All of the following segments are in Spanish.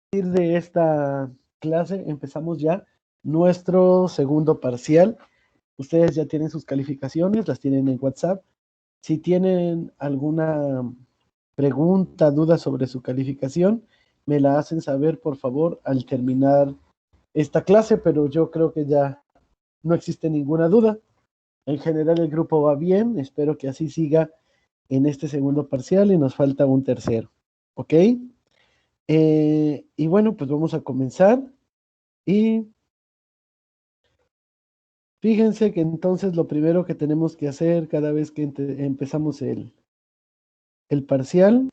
partir de esta clase empezamos ya nuestro segundo parcial. Ustedes ya tienen sus calificaciones, las tienen en WhatsApp. Si tienen alguna pregunta, duda sobre su calificación, me la hacen saber, por favor, al terminar esta clase, pero yo creo que ya no existe ninguna duda. En general el grupo va bien, espero que así siga en este segundo parcial y nos falta un tercero, ¿ok? Y bueno, pues vamos a comenzar y fíjense que entonces lo primero que tenemos que hacer cada vez que empezamos el parcial,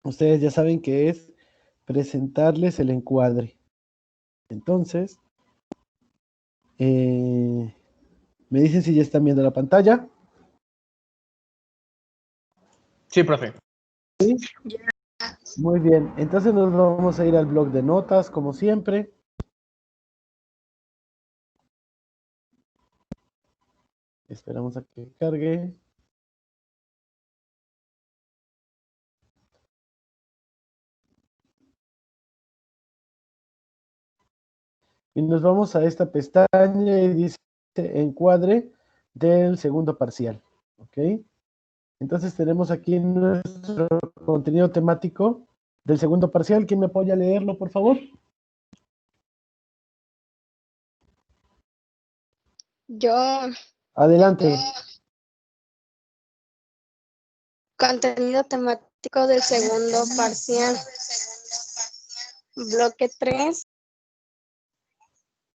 ustedes ya saben que es presentarles el encuadre. Entonces, me dicen si ya están viendo la pantalla. Sí, profe. ¿Sí? Muy bien, entonces nos vamos a ir al blog de notas, como siempre. Esperamos a que cargue. Y nos vamos a esta pestaña y dice encuadre del segundo parcial. ¿Ok? Entonces tenemos aquí nuestro contenido temático del segundo parcial. ¿Quién me apoya a leerlo, por favor? Yo. Adelante. Contenido temático del segundo parcial. Bloque 3.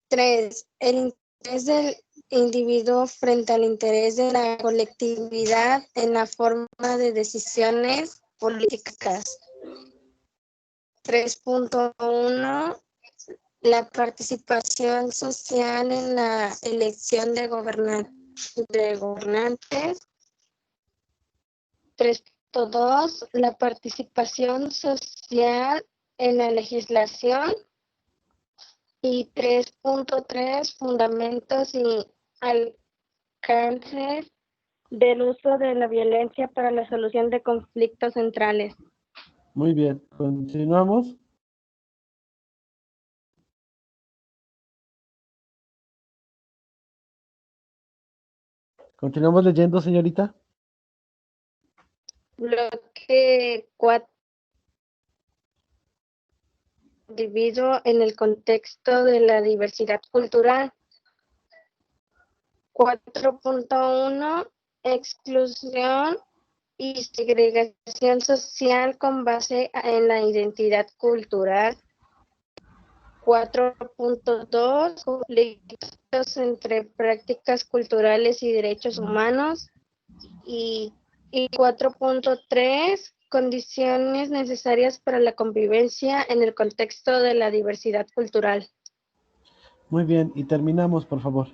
3. El interés del individuo frente al interés de la colectividad en la forma de decisiones políticas. 3.1. La participación social en la elección de gobernantes. 3.2. La participación social en la legislación. Y 3.3. Fundamentos y alcances del uso de la violencia para la solución de conflictos centrales. Muy bien, continuamos. Continuamos leyendo, señorita. Bloque 4. Dividido en el contexto de la diversidad cultural. 4.1. Exclusión y segregación social con base en la identidad cultural. 4.2. Conflictos entre prácticas culturales y derechos humanos. Y 4.3. Condiciones necesarias para la convivencia en el contexto de la diversidad cultural. Muy bien, y terminamos, por favor.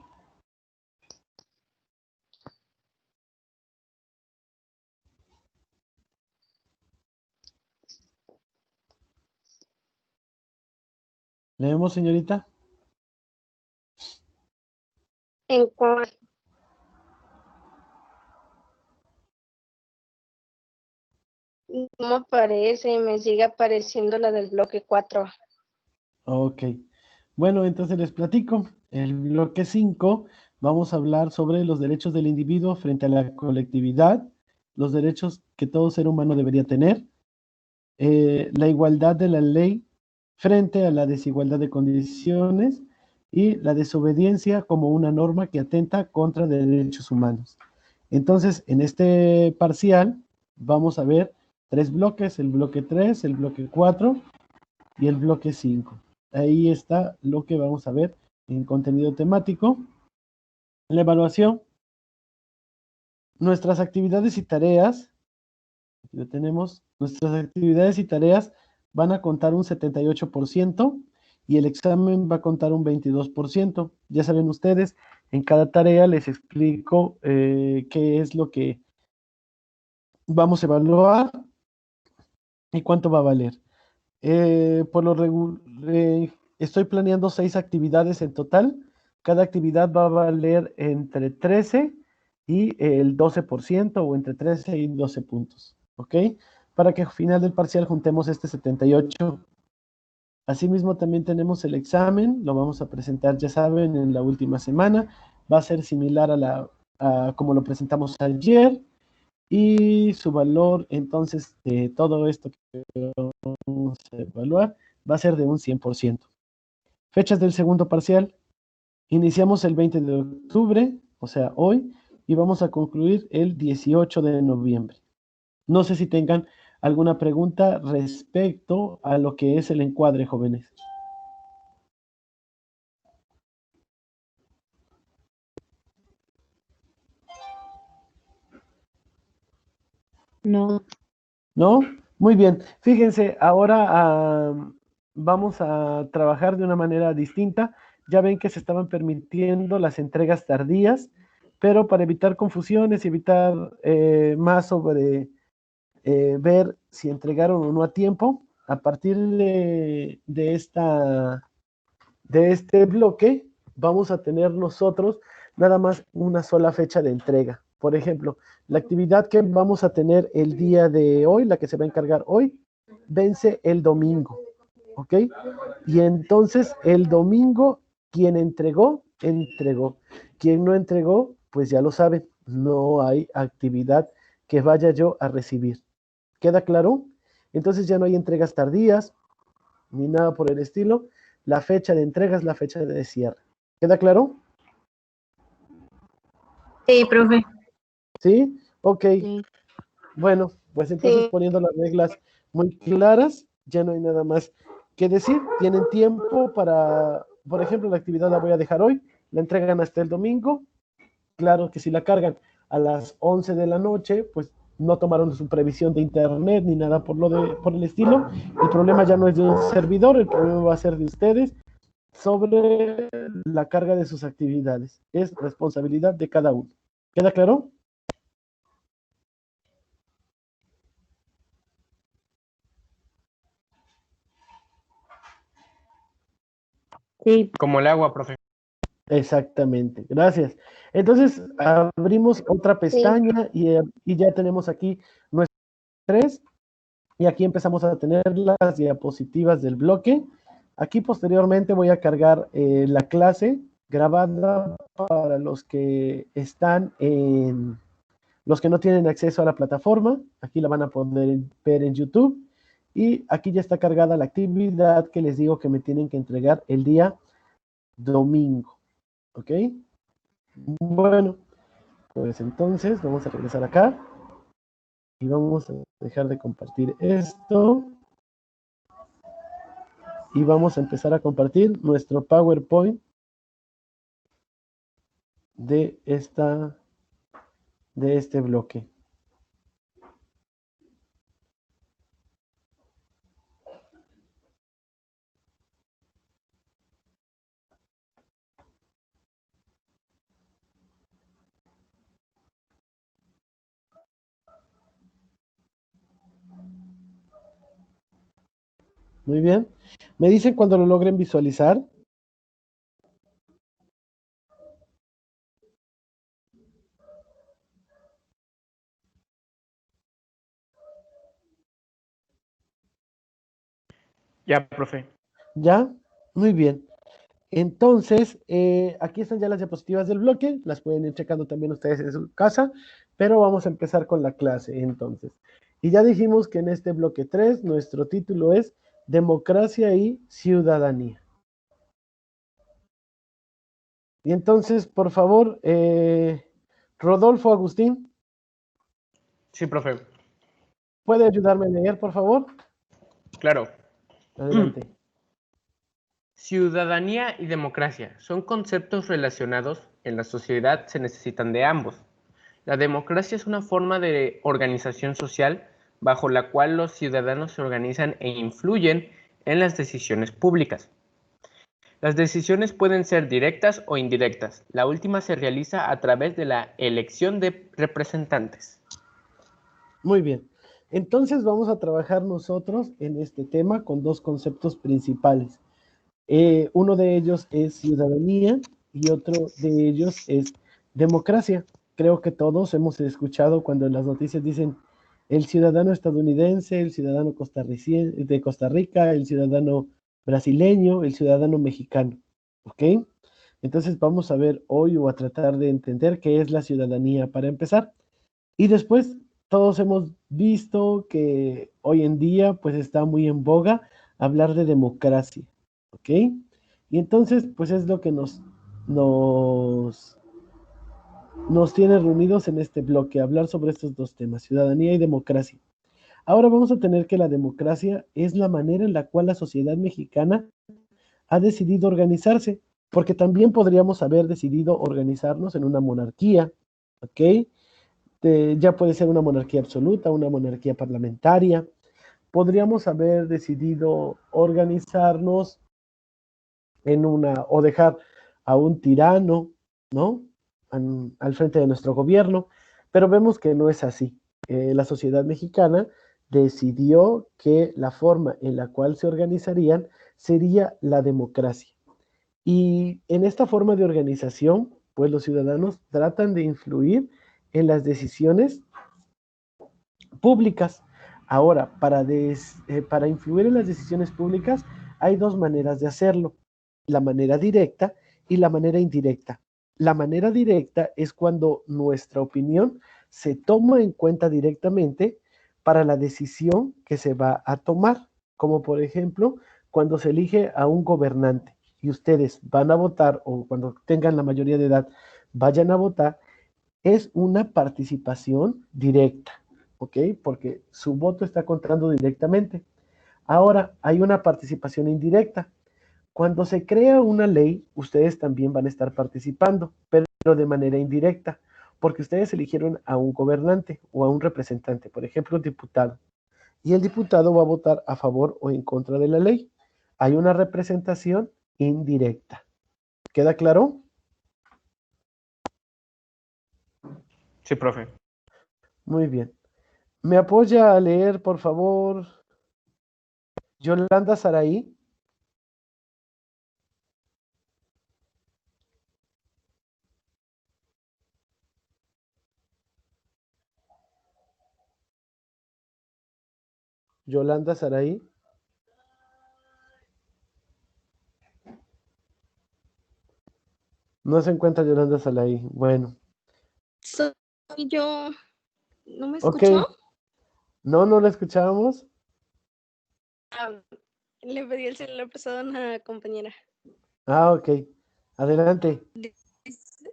¿Leemos, señorita? En cuanto no aparece, me sigue apareciendo la del bloque 4. Ok. Bueno, entonces les platico. El bloque 5 vamos a hablar sobre los derechos del individuo frente a la colectividad, los derechos que todo ser humano debería tener, la igualdad de la ley frente a la desigualdad de condiciones y la desobediencia como una norma que atenta contra derechos humanos. Entonces, en este parcial vamos a ver 3 bloques, el bloque 3, el bloque 4 y el bloque 5. Ahí está lo que vamos a ver en contenido temático. La evaluación, nuestras actividades y tareas, aquí lo tenemos, nuestras actividades y tareas van a contar un 78% y el examen va a contar un 22%. Ya saben ustedes, en cada tarea les explico qué es lo que vamos a evaluar y cuánto va a valer. Por lo regular, estoy planeando 6 actividades en total. Cada actividad va a valer entre 13 y el 12% o entre 13 y 12 puntos. ¿Ok? Para que al final del parcial juntemos este 78 Asimismo, también tenemos el examen, lo vamos a presentar, ya saben, en la última semana. Va a ser similar a como lo presentamos ayer. Y su valor, entonces, de todo esto que vamos a evaluar, va a ser de un 100%. Fechas del segundo parcial. Iniciamos el 20 de octubre, o sea, hoy, y vamos a concluir el 18 de noviembre. No sé si tengan alguna pregunta respecto a lo que es el encuadre, jóvenes. No. ¿No? Muy bien. Fíjense, ahora vamos a trabajar de una manera distinta. Ya ven que se estaban permitiendo las entregas tardías, pero para evitar confusiones y evitar más sobre ver si entregaron o no a tiempo, a partir de este bloque, vamos a tener nosotros nada más una sola fecha de entrega. Por ejemplo, la actividad que vamos a tener el día de hoy, la que se va a encargar hoy, vence el domingo, ¿ok? Y entonces el domingo, quien entregó, entregó. Quien no entregó, pues ya lo saben, no hay actividad que vaya yo a recibir. ¿Queda claro? Entonces ya no hay entregas tardías, ni nada por el estilo. La fecha de entrega es la fecha de cierre. ¿Queda claro? Sí, profe. ¿Sí? Ok. Sí. Bueno, pues entonces Sí. poniendo las reglas muy claras, ya no hay nada más que decir. Tienen tiempo para, por ejemplo, la actividad la voy a dejar hoy, la entregan hasta el domingo. Claro que si la cargan a las 11 de la noche, pues no tomaron su previsión de internet ni nada por el estilo. El problema ya no es de un servidor, el problema va a ser de ustedes sobre la carga de sus actividades. Es responsabilidad de cada uno. ¿Queda claro? Sí. Como el agua, profe. Exactamente, gracias. Entonces, abrimos otra pestaña y ya tenemos aquí nuestros tres. Y aquí empezamos a tener las diapositivas del bloque. Aquí posteriormente voy a cargar la clase grabada para los que están los que no tienen acceso a la plataforma. Aquí la van a poder ver en YouTube. Y aquí ya está cargada la actividad que les digo que me tienen que entregar el día domingo. ¿Ok? Bueno, pues entonces vamos a regresar acá. Y vamos a dejar de compartir esto. Y vamos a empezar a compartir nuestro PowerPoint de este bloque. Muy bien. Me dicen cuando lo logren visualizar. Ya, profe. ¿Ya? Muy bien. Entonces, aquí están ya las diapositivas del bloque. Las pueden ir checando también ustedes en su casa. Pero vamos a empezar con la clase entonces. Y ya dijimos que en este bloque 3 nuestro título es Democracia y Ciudadanía. Y entonces, por favor, Rodolfo Agustín, Sí, profe. ¿puede ayudarme a leer, por favor? Claro. Adelante. Ciudadanía y democracia son conceptos relacionados. En la sociedad se necesitan de ambos. La democracia es una forma de organización social bajo la cual los ciudadanos se organizan e influyen en las decisiones públicas. Las decisiones pueden ser directas o indirectas. La última se realiza a través de la elección de representantes. Muy bien. Entonces vamos a trabajar nosotros en este tema con dos conceptos principales. Uno de ellos es ciudadanía y otro de ellos es democracia. Creo que todos hemos escuchado cuando en las noticias dicen el ciudadano estadounidense, el ciudadano de Costa Rica, el ciudadano brasileño, el ciudadano mexicano. ¿Ok? Entonces vamos a ver hoy o a tratar de entender qué es la ciudadanía para empezar. Y después todos hemos visto que hoy en día pues está muy en boga hablar de democracia. ¿Ok? Y entonces pues es lo que nos, nos tiene reunidos en este bloque, hablar sobre estos dos temas, ciudadanía y democracia. Ahora vamos a tener que la democracia es la manera en la cual la sociedad mexicana ha decidido organizarse, porque también podríamos haber decidido organizarnos en una monarquía, ¿ok? Ya puede ser una monarquía absoluta, una monarquía parlamentaria. Podríamos haber decidido organizarnos en una, o dejar a un tirano, ¿no? Al frente de nuestro gobierno, pero vemos que no es así. La sociedad mexicana decidió que la forma en la cual se organizarían sería la democracia. Y en esta forma de organización, pues los ciudadanos tratan de influir en las decisiones públicas. Ahora, para influir en las decisiones públicas hay dos maneras de hacerlo, la manera directa y la manera indirecta. La manera directa es cuando nuestra opinión se toma en cuenta directamente para la decisión que se va a tomar, como por ejemplo cuando se elige a un gobernante y ustedes van a votar o cuando tengan la mayoría de edad vayan a votar, es una participación directa, ¿ok? Porque su voto está contando directamente. Ahora, hay una participación indirecta. Cuando se crea una ley, ustedes también van a estar participando, pero de manera indirecta, porque ustedes eligieron a un gobernante o a un representante, por ejemplo, un diputado, y el diputado va a votar a favor o en contra de la ley. Hay una representación indirecta. ¿Queda claro? Sí, profe. Muy bien. ¿Me apoya a leer, por favor, Yolanda Saraí? Yolanda Saraí. No se encuentra Yolanda Saraí. Bueno, Soy yo. ¿No me ok. escuchó? No, no la escuchábamos. Ah, le pedí el celular prestado a una compañera. Ah, ok. Adelante. Dice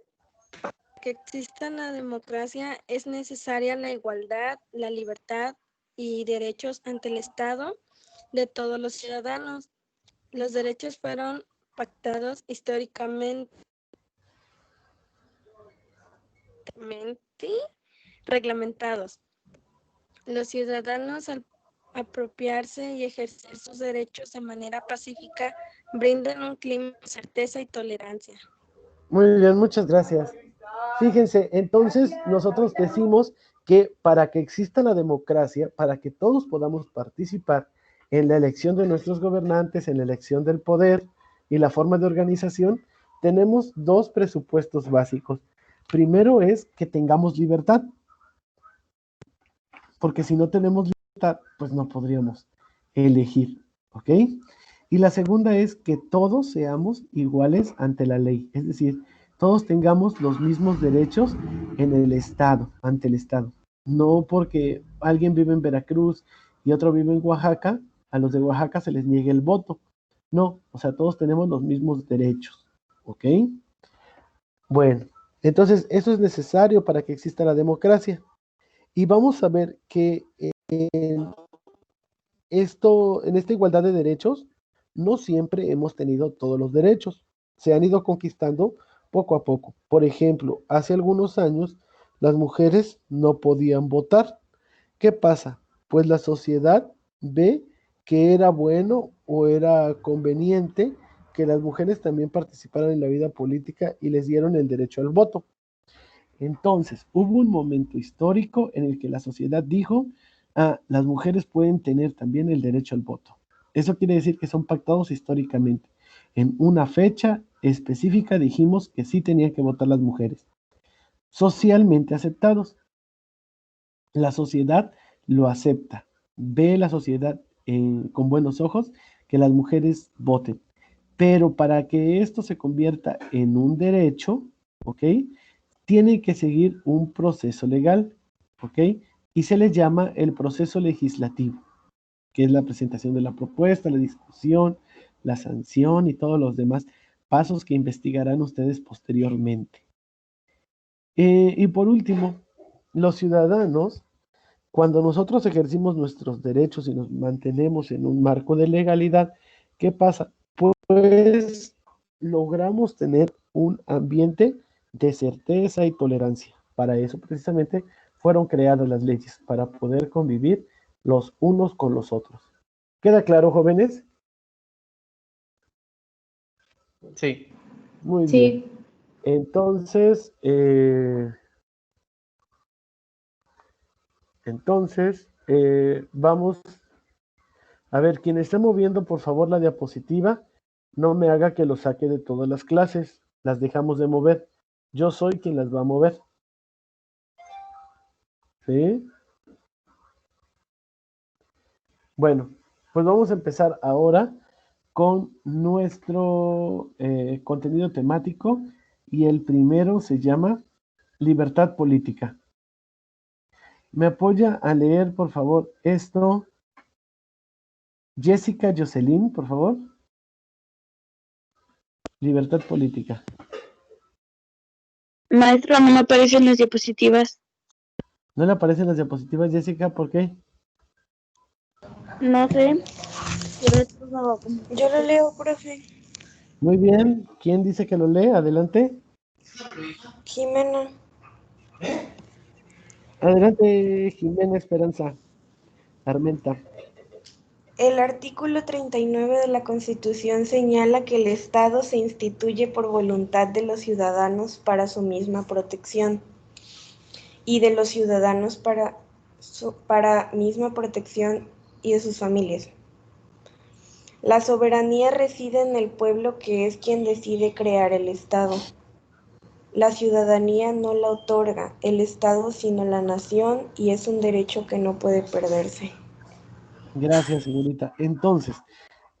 que exista la democracia es necesaria la igualdad, la libertad y derechos ante el Estado de todos los ciudadanos. Los derechos fueron pactados históricamente, reglamentados. Los ciudadanos al apropiarse y ejercer sus derechos de manera pacífica brindan un clima de certeza y tolerancia. Muy bien, muchas gracias. Fíjense, entonces nosotros decimos que para que exista la democracia, para que todos podamos participar en la elección de nuestros gobernantes, en la elección del poder y la forma de organización, tenemos dos presupuestos básicos. Primero es que tengamos libertad, porque si no tenemos libertad, pues no podríamos elegir, ¿ok? Y la segunda es que todos seamos iguales ante la ley, es decir, todos tengamos los mismos derechos en el Estado, ante el Estado. No porque alguien vive en Veracruz y otro vive en Oaxaca, a los de Oaxaca se les niegue el voto. No, o sea, todos tenemos los mismos derechos, ¿ok? Bueno, entonces eso es necesario para que exista la democracia. Y vamos a ver que en esta igualdad de derechos, no siempre hemos tenido todos los derechos. Se han ido conquistando poco a poco. Por ejemplo, hace algunos años las mujeres no podían votar. ¿Qué pasa? Pues la sociedad ve que era bueno o era conveniente que las mujeres también participaran en la vida política y les dieron el derecho al voto. Entonces, hubo un momento histórico en el que la sociedad dijo, ah, las mujeres pueden tener también el derecho al voto. Eso quiere decir que son pactados históricamente. En una fecha específica dijimos que sí tenían que votar las mujeres. Socialmente aceptados. La sociedad lo acepta. Ve la sociedad con buenos ojos que las mujeres voten. Pero para que esto se convierta en un derecho, ¿ok? Tiene que seguir un proceso legal, ¿ok? Y se le llama el proceso legislativo, que es la presentación de la propuesta, la discusión, la sanción y todos los demás pasos que investigarán ustedes posteriormente. Y por último, los ciudadanos, cuando nosotros ejercimos nuestros derechos y nos mantenemos en un marco de legalidad, ¿qué pasa? Pues logramos tener un ambiente de certeza y tolerancia. Para eso precisamente fueron creadas las leyes, para poder convivir los unos con los otros. ¿Queda claro, jóvenes? Sí. Muy Sí. bien. Entonces, vamos a ver, quien esté moviendo, por favor, la diapositiva, no me haga que lo saque de todas las clases. Las dejamos de mover. Yo soy quien las va a mover. ¿Sí? Bueno, pues vamos a empezar ahora con nuestro contenido temático y el primero se llama Libertad Política. ¿Me apoya a leer, por favor, esto? Jessica Jocelyn, por favor. Libertad Política. Maestro, no me aparecen las diapositivas. ¿No le aparecen las diapositivas, Jessica? ¿Por qué? No sé. Yo lo leo, profe. Muy bien. ¿Quién dice que lo lee? Adelante. Jimena. Adelante, Jimena Esperanza. Armenta. El artículo 39 de la Constitución señala que el Estado se instituye por voluntad de los ciudadanos para su misma protección y de los ciudadanos para misma protección y de sus familias. La soberanía reside en el pueblo, que es quien decide crear el Estado. La ciudadanía no la otorga el Estado sino la nación, y es un derecho que no puede perderse. Gracias, señorita. Entonces,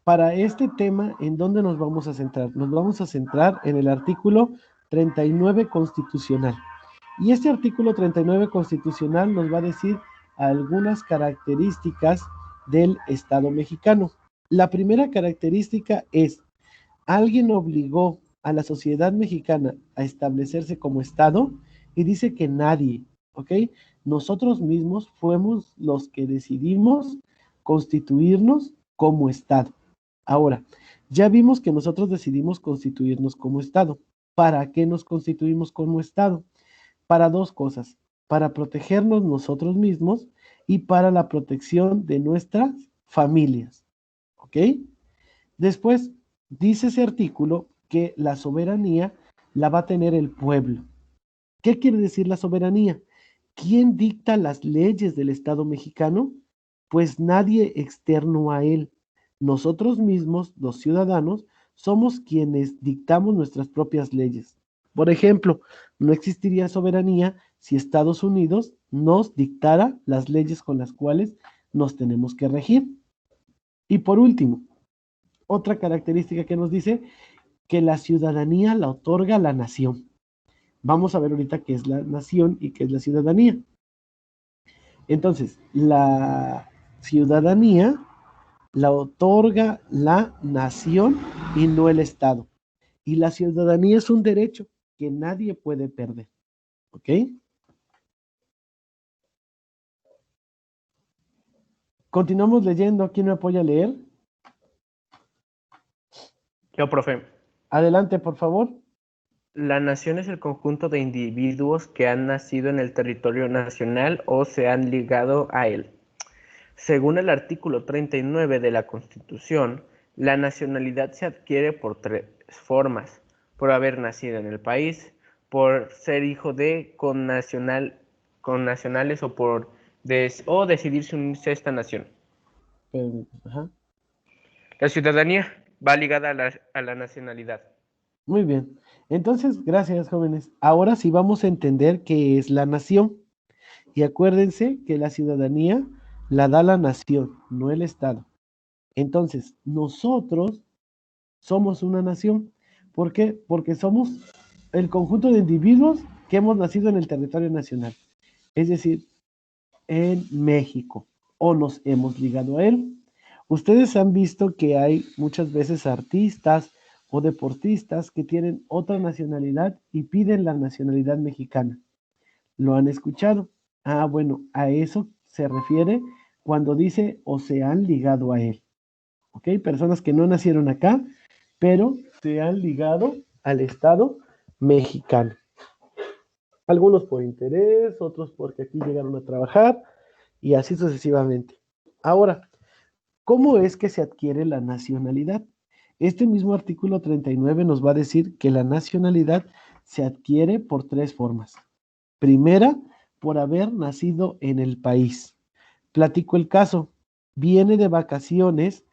para este tema, ¿en dónde nos vamos a centrar? Nos vamos a centrar en el artículo 39 constitucional. Y este artículo 39 constitucional nos va a decir algunas características del Estado mexicano. La primera característica es, alguien obligó a la sociedad mexicana a establecerse como Estado y dice que nadie, ¿ok? Nosotros mismos fuimos los que decidimos constituirnos como Estado. Ahora, ya vimos que nosotros decidimos constituirnos como Estado. ¿Para qué nos constituimos como Estado? Para dos cosas, para protegernos nosotros mismos y para la protección de nuestras familias, ¿ok? Después, dice ese artículo que la soberanía la va a tener el pueblo. ¿Qué quiere decir la soberanía? ¿Quién dicta las leyes del Estado mexicano? Pues nadie externo a él. Nosotros mismos, los ciudadanos, somos quienes dictamos nuestras propias leyes. Por ejemplo, no existiría soberanía si Estados Unidos nos dictara las leyes con las cuales nos tenemos que regir. Y por último, otra característica que nos dice que la ciudadanía la otorga la nación. Vamos a ver ahorita qué es la nación y qué es la ciudadanía. Entonces, la ciudadanía la otorga la nación y no el Estado. Y la ciudadanía es un derecho que nadie puede perder. ¿Ok? Continuamos leyendo. ¿Quién me apoya a leer? Yo, profe. Adelante, por favor. La nación es el conjunto de individuos que han nacido en el territorio nacional o se han ligado a él. Según el artículo 39 de la Constitución, la nacionalidad se adquiere por tres formas: por haber nacido en el país, por ser hijo de connacionales o decidir unirse a esta nación. Ajá. La ciudadanía va ligada a la nacionalidad. Muy bien. Entonces, gracias, jóvenes. Ahora sí vamos a entender qué es la nación. Y acuérdense que la ciudadanía la da la nación, no el Estado. Entonces, nosotros somos una nación. ¿Por qué? Porque somos el conjunto de individuos que hemos nacido en el territorio nacional, es decir, en México, o nos hemos ligado a él. Ustedes han visto que hay muchas veces artistas o deportistas que tienen otra nacionalidad y piden la nacionalidad mexicana. ¿Lo han escuchado? Ah, bueno, a eso se refiere cuando dice o se han ligado a él. ¿Ok? Personas que no nacieron acá, pero se han ligado al Estado mexicano. Algunos por interés, otros porque aquí llegaron a trabajar y así sucesivamente. Ahora, ¿cómo es que se adquiere la nacionalidad? Este mismo artículo 39 nos va a decir que la nacionalidad se adquiere por tres formas. Primera, por haber nacido en el país. Platico el caso. Viene de vacaciones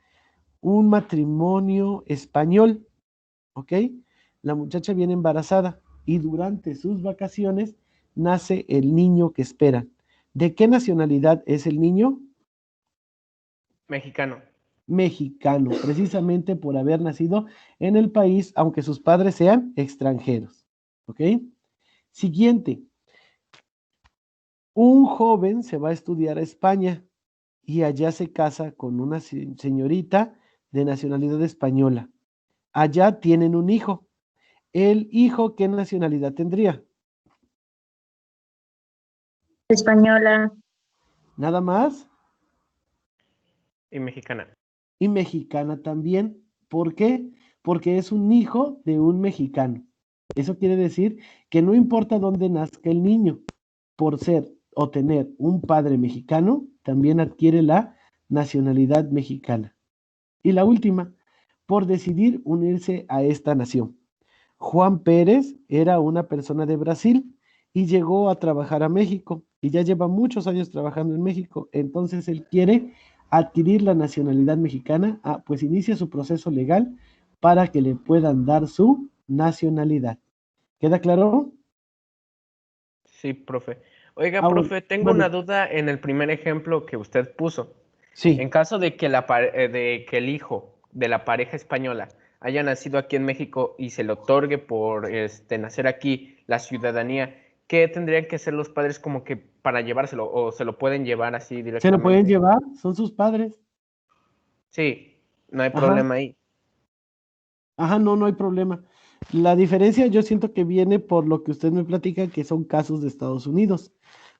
un matrimonio español, ¿ok? La muchacha viene embarazada y durante sus vacaciones nace el niño que esperan. ¿De qué nacionalidad es el niño? Mexicano. Mexicano, precisamente por haber nacido en el país, aunque sus padres sean extranjeros, ¿ok? Siguiente, un joven se va a estudiar a España y allá se casa con una señorita de nacionalidad española. Allá tienen un hijo. ¿El hijo qué nacionalidad tendría? Española. Nada más. Y mexicana. Y mexicana también. ¿Por qué? Porque es un hijo de un mexicano. Eso quiere decir que no importa dónde nazca el niño, por ser o tener un padre mexicano, también adquiere la nacionalidad mexicana. Y la última, por decidir unirse a esta nación. Juan Pérez era una persona de Brasil y llegó a trabajar a México y ya lleva muchos años trabajando en México. Entonces él quiere adquirir la nacionalidad mexicana, pues inicia su proceso legal para que le puedan dar su nacionalidad. ¿Queda claro? Sí, profe. Oiga, Bueno, profe, tengo bueno, una duda en el primer ejemplo que usted puso. En sí, caso de que, de que el hijo de la pareja española haya nacido aquí en México y se le otorgue por nacer aquí la ciudadanía, ¿qué tendrían que hacer los padres como que para llevárselo? ¿O se lo pueden llevar así se lo pueden directamente? llevar, son sus padres. Sí, no hay Ajá, problema ahí. ajá, no, no hay problema. La diferencia yo siento que viene por lo que usted me platica, que son casos de Estados Unidos.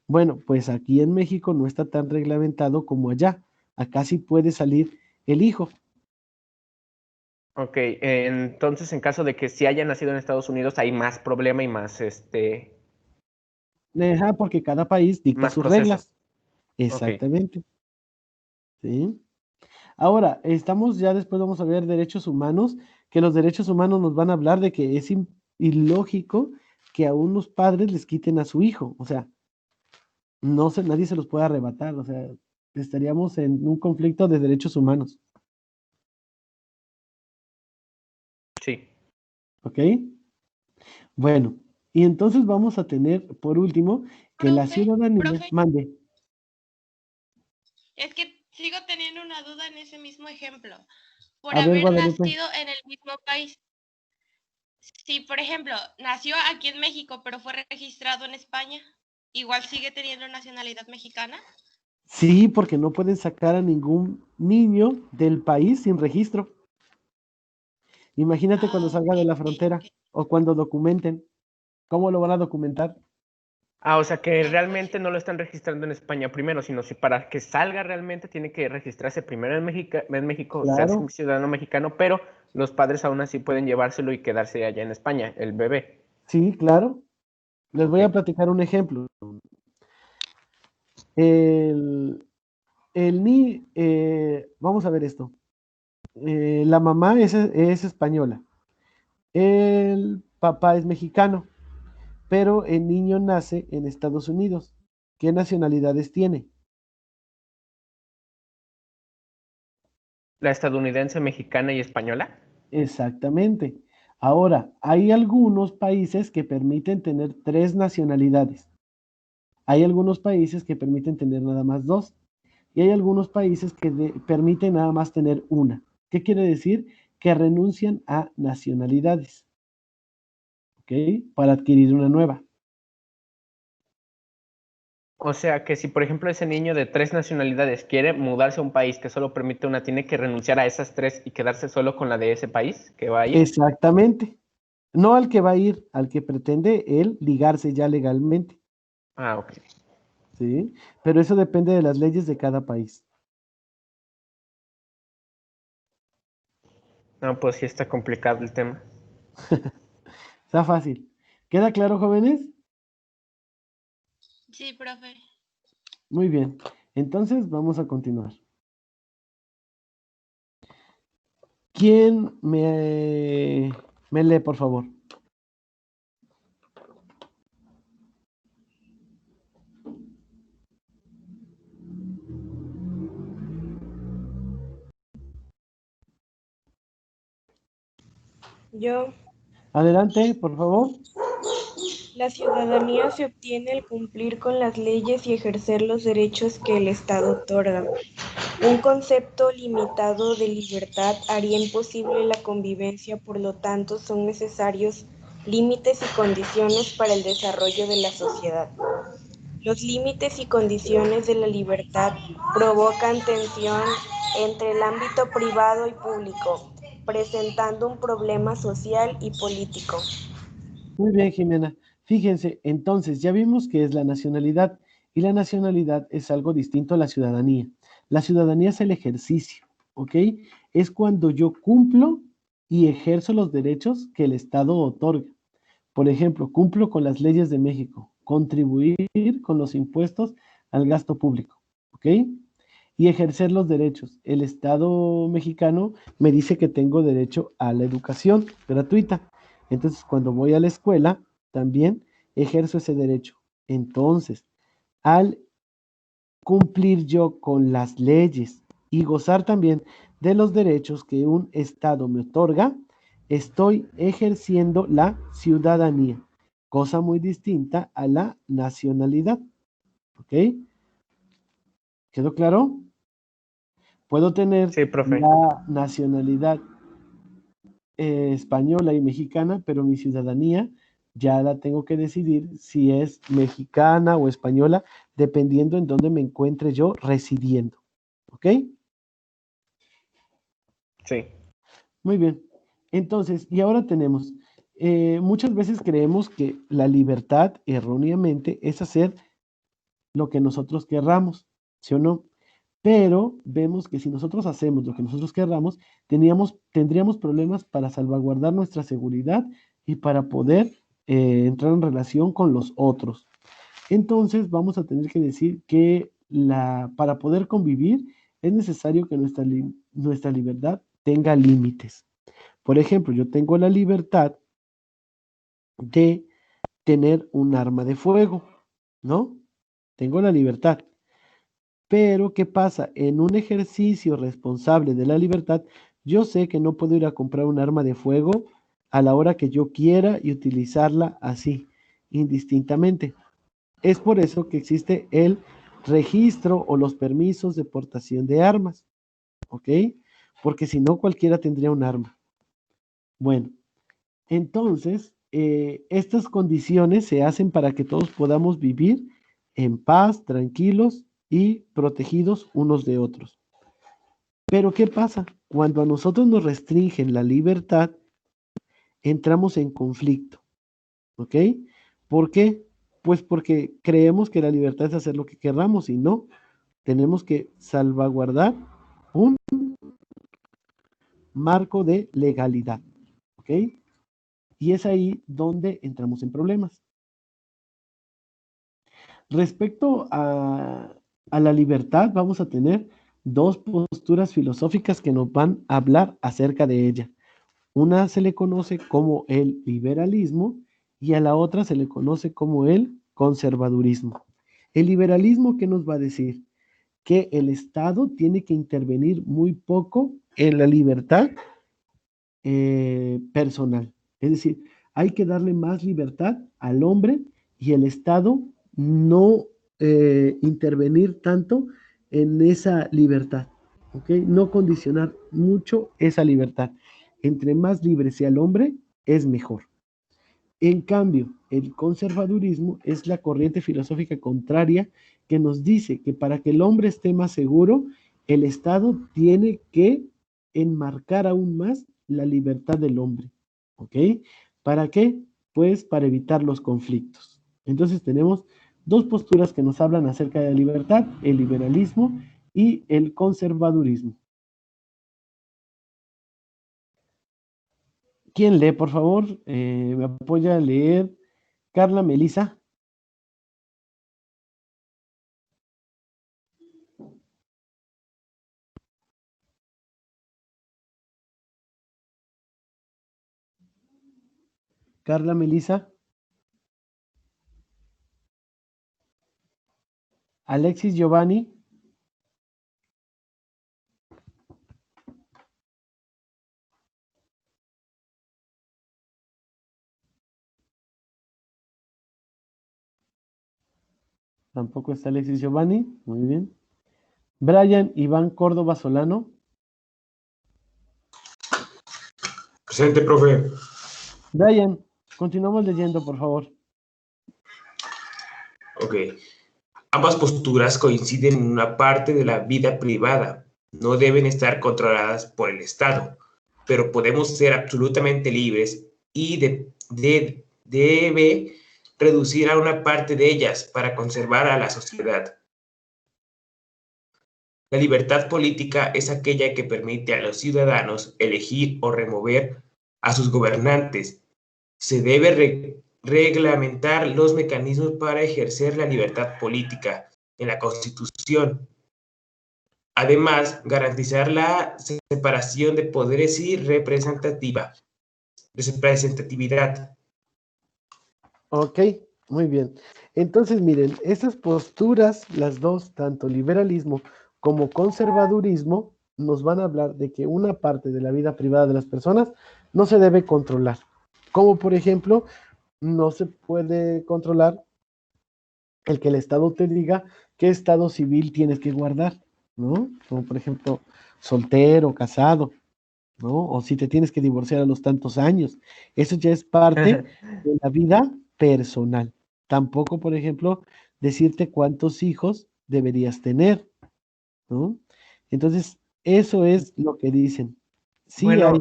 Bueno, pues aquí en México no está tan reglamentado como allá. Acá sí puede salir el hijo. Ok, entonces en caso de que si haya nacido en Estados Unidos hay más problema y más, Ajá, porque cada país dicta más sus proceso. reglas. Ok. Exactamente. ¿Sí? Ahora, estamos ya después vamos a ver derechos humanos, que los derechos humanos nos van a hablar de que es ilógico que a unos padres les quiten a su hijo. O sea, no se, nadie se los puede arrebatar. O sea, estaríamos en un conflicto de derechos humanos. Sí. ¿Ok? Bueno, y entonces vamos a tener, por último, que la ciudadanía Profe, mande. es que sigo teniendo una duda en ese mismo ejemplo. Por A ver, haber Guadalupe. nacido en el mismo país. Si, por ejemplo, nació aquí en México, pero fue registrado en España, igual sigue teniendo nacionalidad mexicana. Sí, porque no pueden sacar a ningún niño del país sin registro. Imagínate cuando Ah, salga ok, de la frontera ok. o cuando documenten. ¿Cómo lo van a documentar? Ah, o sea que No, pues realmente no lo están registrando en España primero, sino si para que salga realmente tiene que registrarse primero en México, ser Claro, ciudadano mexicano, pero los padres aún así pueden llevárselo y quedarse allá en España, el bebé. sí, claro. Les voy Ok. a platicar un ejemplo. El, vamos a ver esto. La mamá es española. El papá es mexicano, pero el niño nace en Estados Unidos. ¿Qué nacionalidades tiene? La estadounidense, mexicana y española. Exactamente. Ahora, hay algunos países que permiten tener tres nacionalidades. Hay algunos países que permiten tener nada más dos. y hay algunos países que permiten nada más tener una. ¿Qué quiere decir? Que renuncian a nacionalidades, ¿ok? Para adquirir una nueva. O sea que si, por ejemplo, ese niño de 3 nacionalidades quiere mudarse a un país que solo permite una, tiene que renunciar a esas 3 y quedarse solo con la de ese país que va a ir. Exactamente. No al que va a ir, al que pretende él ligarse ya legalmente, Ah, ok. ¿sí? Pero eso depende de las leyes de cada país. No, pues sí está complicado el tema. Está fácil. ¿Queda claro, jóvenes? Sí, profe. Muy bien. Entonces vamos a continuar. ¿Quién me lee, por favor? Yo, Adelante, por favor. la ciudadanía se obtiene al cumplir con las leyes y ejercer los derechos que el Estado otorga. Un concepto limitado de libertad haría imposible la convivencia, por lo tanto son necesarios límites y condiciones para el desarrollo de la sociedad. Los límites y condiciones de la libertad provocan tensión entre el ámbito privado y público, presentando un problema social y político. Muy bien, Jimena. Fíjense, entonces ya vimos que es la nacionalidad y la nacionalidad es algo distinto a la ciudadanía. La ciudadanía es el ejercicio, ¿ok? Es cuando yo cumplo y ejerzo los derechos que el Estado otorga. Por ejemplo, cumplo con las leyes de México, contribuir con los impuestos al gasto público, ¿ok? Y ejercer los derechos. El Estado mexicano me dice que tengo derecho a la educación gratuita. Entonces, cuando voy a la escuela, también ejerzo ese derecho. Entonces, al cumplir yo con las leyes y gozar también de los derechos que un Estado me otorga, estoy ejerciendo la ciudadanía, cosa muy distinta a la nacionalidad. ¿Ok? ¿Quedó claro? Puedo tener Sí, profe. la nacionalidad española y mexicana, pero mi ciudadanía ya la tengo que decidir si es mexicana o española, dependiendo en dónde me encuentre yo residiendo. ¿Ok? Sí. Muy bien. Entonces, y ahora tenemos, muchas veces creemos que la libertad erróneamente es hacer lo que nosotros querramos, ¿sí o no? Pero vemos que si nosotros hacemos lo que nosotros querramos, tendríamos problemas para salvaguardar nuestra seguridad y para poder entrar en relación con los otros. Entonces vamos a tener que decir que para poder convivir es necesario que nuestra libertad tenga límites. Por ejemplo, yo tengo la libertad de tener un arma de fuego, ¿no? Tengo la libertad. Pero, ¿qué pasa? En un ejercicio responsable de la libertad, yo sé que no puedo ir a comprar un arma de fuego a la hora que yo quiera y utilizarla así, indistintamente. Es por eso que existe el registro o los permisos de portación de armas, ¿ok? Porque si no, cualquiera tendría un arma. Bueno, entonces, estas condiciones se hacen para que todos podamos vivir en paz, tranquilos y protegidos unos de otros. Pero ¿qué pasa? Cuando a nosotros nos restringen la libertad, entramos en conflicto, ¿ok? ¿Por qué? Pues porque creemos que la libertad es hacer lo que querramos y no, tenemos que salvaguardar un marco de legalidad, ¿ok? Y es ahí donde entramos en problemas. Respecto a la libertad, vamos a tener dos posturas filosóficas que nos van a hablar acerca de ella. Una se le conoce como el liberalismo y a la otra se le conoce como el conservadurismo. El liberalismo, ¿qué nos va a decir? Que el Estado tiene que intervenir muy poco en la libertad personal. Es decir, hay que darle más libertad al hombre y el Estado no intervenir tanto en esa libertad, ¿ok? No condicionar mucho esa libertad. Entre más libre sea el hombre, es mejor. En cambio, el conservadurismo es la corriente filosófica contraria que nos dice que para que el hombre esté más seguro, el Estado tiene que enmarcar aún más la libertad del hombre. ¿Ok? ¿Para qué? Pues para evitar los conflictos. Entonces tenemos dos posturas que nos hablan acerca de la libertad, el liberalismo y el conservadurismo. ¿Quién lee, por favor? ¿Me apoya a leer Carla Melisa? Carla Melisa. Alexis Giovanni. Tampoco está Alexis Giovanni. Muy bien. Brian Iván Córdoba Solano. Presente, profe. Brian, continuamos leyendo, por favor. Ok. Ambas posturas coinciden en una parte de la vida privada. No deben estar controladas por el Estado, pero podemos ser absolutamente libres y debe reducir a una parte de ellas para conservar a la sociedad. La libertad política es aquella que permite a los ciudadanos elegir o remover a sus gobernantes. Se debe reglamentar los mecanismos para ejercer la libertad política en la Constitución. Además, garantizar la separación de poderes y representatividad. Ok, muy bien. Entonces, miren, esas posturas, las dos, tanto liberalismo como conservadurismo, nos van a hablar de que una parte de la vida privada de las personas no se debe controlar. Como por ejemplo, no se puede controlar el que el Estado te diga qué estado civil tienes que guardar, ¿no? Como por ejemplo, soltero, casado, ¿no? O si te tienes que divorciar a los tantos años. Eso ya es parte de la vida personal. Tampoco, por ejemplo, decirte cuántos hijos deberías tener, ¿no? Entonces, eso es lo que dicen. Sí Bueno, hay.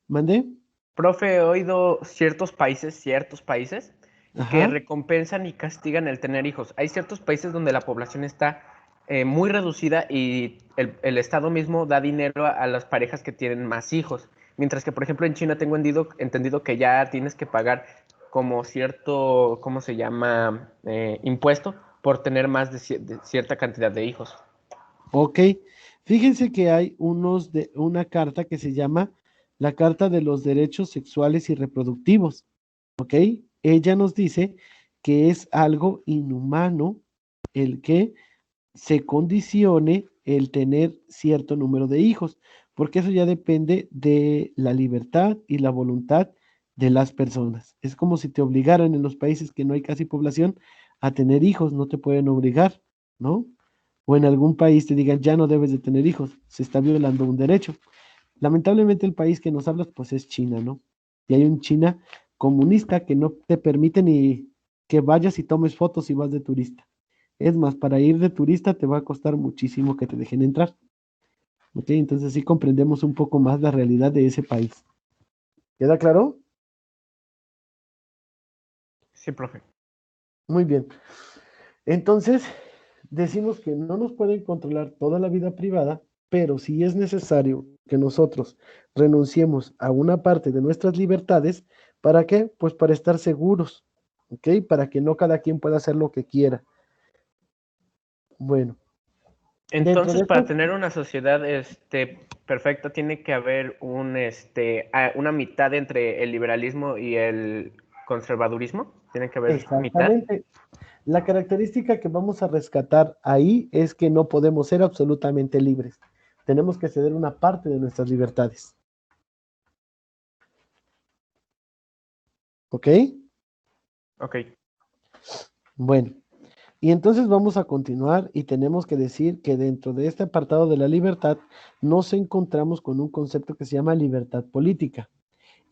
¿Mandé? profe, he oído ciertos países que Ajá. recompensan y castigan el tener hijos. Hay ciertos países donde la población está muy reducida y el Estado mismo da dinero a las parejas que tienen más hijos. Mientras que, por ejemplo, en China tengo entendido que ya tienes que pagar como cierto, ¿cómo se llama? Impuesto por tener más de cierta cantidad de hijos. Ok. Fíjense que hay una carta que se llama la Carta de los Derechos Sexuales y Reproductivos. ¿Ok? Ella nos dice que es algo inhumano el que se condicione el tener cierto número de hijos, porque eso ya depende de la libertad y la voluntad de las personas. Es como si te obligaran en los países que no hay casi población a tener hijos, no te pueden obligar, ¿no? O en algún país te digan, ya no debes de tener hijos, se está violando un derecho. Lamentablemente el país que nos hablas pues es China, ¿no? Y hay un China comunista que no te permite ni que vayas y tomes fotos si vas de turista. Es más, para ir de turista te va a costar muchísimo que te dejen entrar. ¿Ok? Entonces sí comprendemos un poco más la realidad de ese país. ¿Queda claro? Sí, profe. Muy bien. Entonces, decimos que no nos pueden controlar toda la vida privada, pero si es necesario que nosotros renunciemos a una parte de nuestras libertades, ¿para qué? Pues para estar seguros, ¿ok? Para que no cada quien pueda hacer lo que quiera. Bueno, dentro de Entonces, para esto, tener una sociedad perfecta, tiene que haber una mitad entre el liberalismo y el conservadurismo. Tiene que haber mitad. exactamente, la característica que vamos a rescatar ahí es que no podemos ser absolutamente libres. Tenemos que ceder una parte de nuestras libertades. ¿Ok? Ok. Bueno, Y entonces vamos a continuar y tenemos que decir que dentro de este apartado de la libertad nos encontramos con un concepto que se llama libertad política.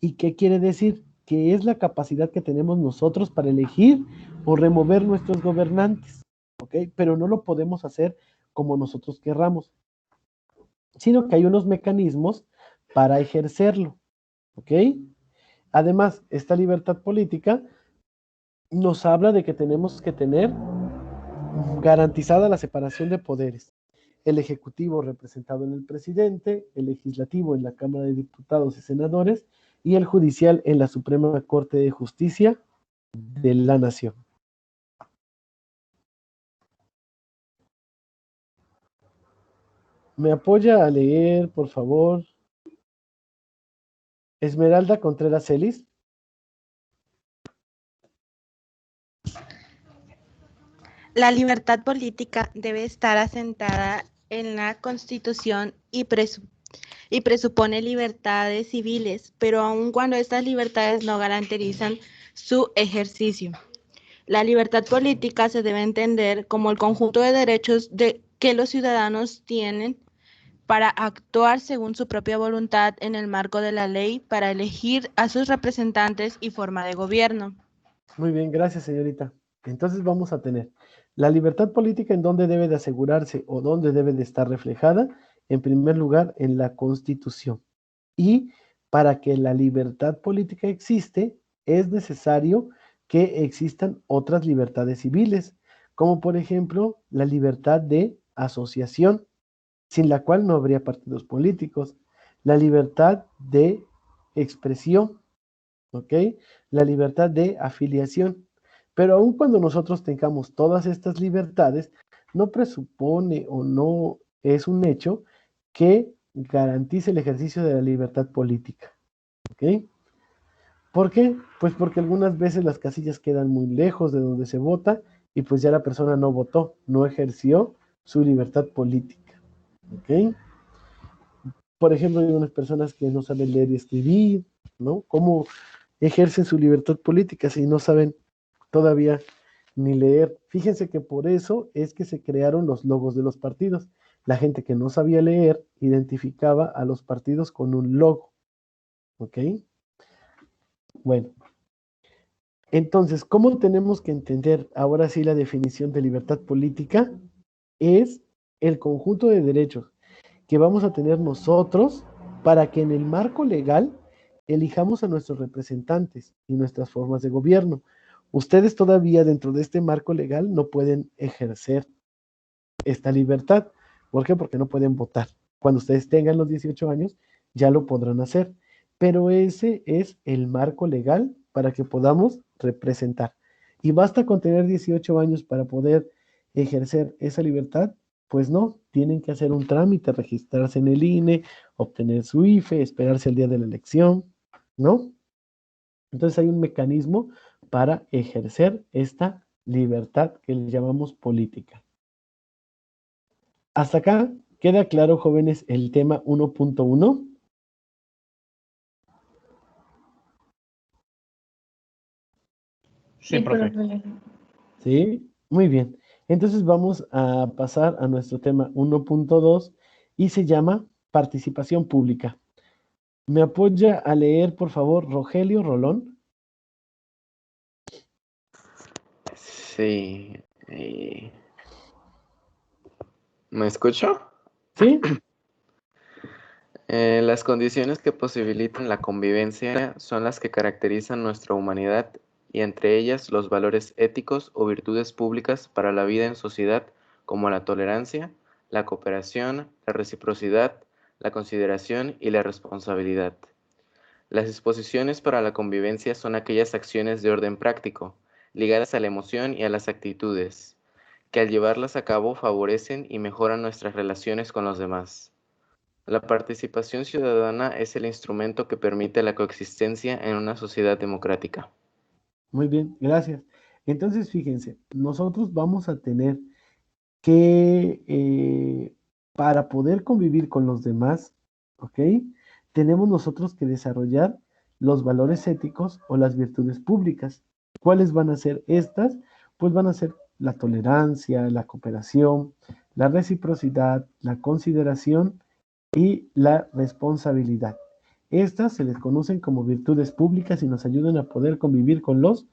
¿Y qué quiere decir? Que es la capacidad que tenemos nosotros para elegir o remover nuestros gobernantes, ¿ok? Pero no lo podemos hacer como nosotros querramos, sino que hay unos mecanismos para ejercerlo, ¿ok? Además, esta libertad política nos habla de que tenemos que tener garantizada la separación de poderes. El Ejecutivo representado en el presidente, el Legislativo en la Cámara de Diputados y Senadores, y el Judicial en la Suprema Corte de Justicia de la Nación. ¿Me apoya a leer, por favor? Esmeralda Contreras Celis. La libertad política debe estar asentada en la Constitución y presupone libertades civiles, pero aun cuando estas libertades no garantizan su ejercicio. La libertad política se debe entender como el conjunto de derechos que los ciudadanos tienen para actuar según su propia voluntad en el marco de la ley, para elegir a sus representantes y forma de gobierno. Muy bien, gracias, señorita. Entonces vamos a tener la libertad política en dónde debe de asegurarse o dónde debe de estar reflejada. En primer lugar, en la Constitución. Y para que la libertad política existe, es necesario que existan otras libertades civiles, como por ejemplo la libertad de asociación, sin la cual no habría partidos políticos, la libertad de expresión, ¿ok? La libertad de afiliación. Pero aun cuando nosotros tengamos todas estas libertades, no presupone o no es un hecho que garantice el ejercicio de la libertad política, ¿ok? ¿Por qué? Pues porque algunas veces las casillas quedan muy lejos de donde se vota y pues ya la persona no votó, no ejerció su libertad política, ¿ok? Por ejemplo, hay unas personas que no saben leer y escribir, ¿no? ¿Cómo ejercen su libertad política si no saben todavía ni leer? Fíjense que por eso es que se crearon los logos de los partidos. La gente que no sabía leer identificaba a los partidos con un logo, ¿ok? Bueno, entonces, ¿cómo tenemos que entender ahora sí la definición de libertad política? Es el conjunto de derechos que vamos a tener nosotros para que en el marco legal elijamos a nuestros representantes y nuestras formas de gobierno. Ustedes todavía dentro de este marco legal no pueden ejercer esta libertad. ¿Por qué? Porque no pueden votar. Cuando ustedes tengan los 18 años, ya lo podrán hacer. Pero ese es el marco legal para que podamos representar. ¿Y basta con tener 18 años para poder ejercer esa libertad? Pues no, tienen que hacer un trámite, registrarse en el INE, obtener su IFE, esperarse el día de la elección, ¿no? Entonces hay un mecanismo para ejercer esta libertad que le llamamos política. Hasta acá, ¿queda claro, jóvenes, el tema 1.1? Sí, profe. Sí, muy bien. Entonces vamos a pasar a nuestro tema 1.2 y se llama participación pública. ¿Me apoya a leer, por favor, Rogelio Rolón? Sí. ¿Me escucho? ¿Sí? Las condiciones que posibilitan la convivencia son las que caracterizan nuestra humanidad y entre ellas los valores éticos o virtudes públicas para la vida en sociedad como la tolerancia, la cooperación, la reciprocidad, la consideración y la responsabilidad. Las disposiciones para la convivencia son aquellas acciones de orden práctico, ligadas a la emoción y a las actitudes, que al llevarlas a cabo favorecen y mejoran nuestras relaciones con los demás. La participación ciudadana es el instrumento que permite la coexistencia en una sociedad democrática. Muy bien, gracias. Entonces, fíjense, nosotros vamos a tener que, para poder convivir con los demás, ¿ok? Tenemos nosotros que desarrollar los valores éticos o las virtudes públicas. ¿Cuáles van a ser estas? Pues van a ser la tolerancia, la cooperación, la reciprocidad, la consideración y la responsabilidad. Estas se les conocen como virtudes públicas y nos ayudan a poder convivir con los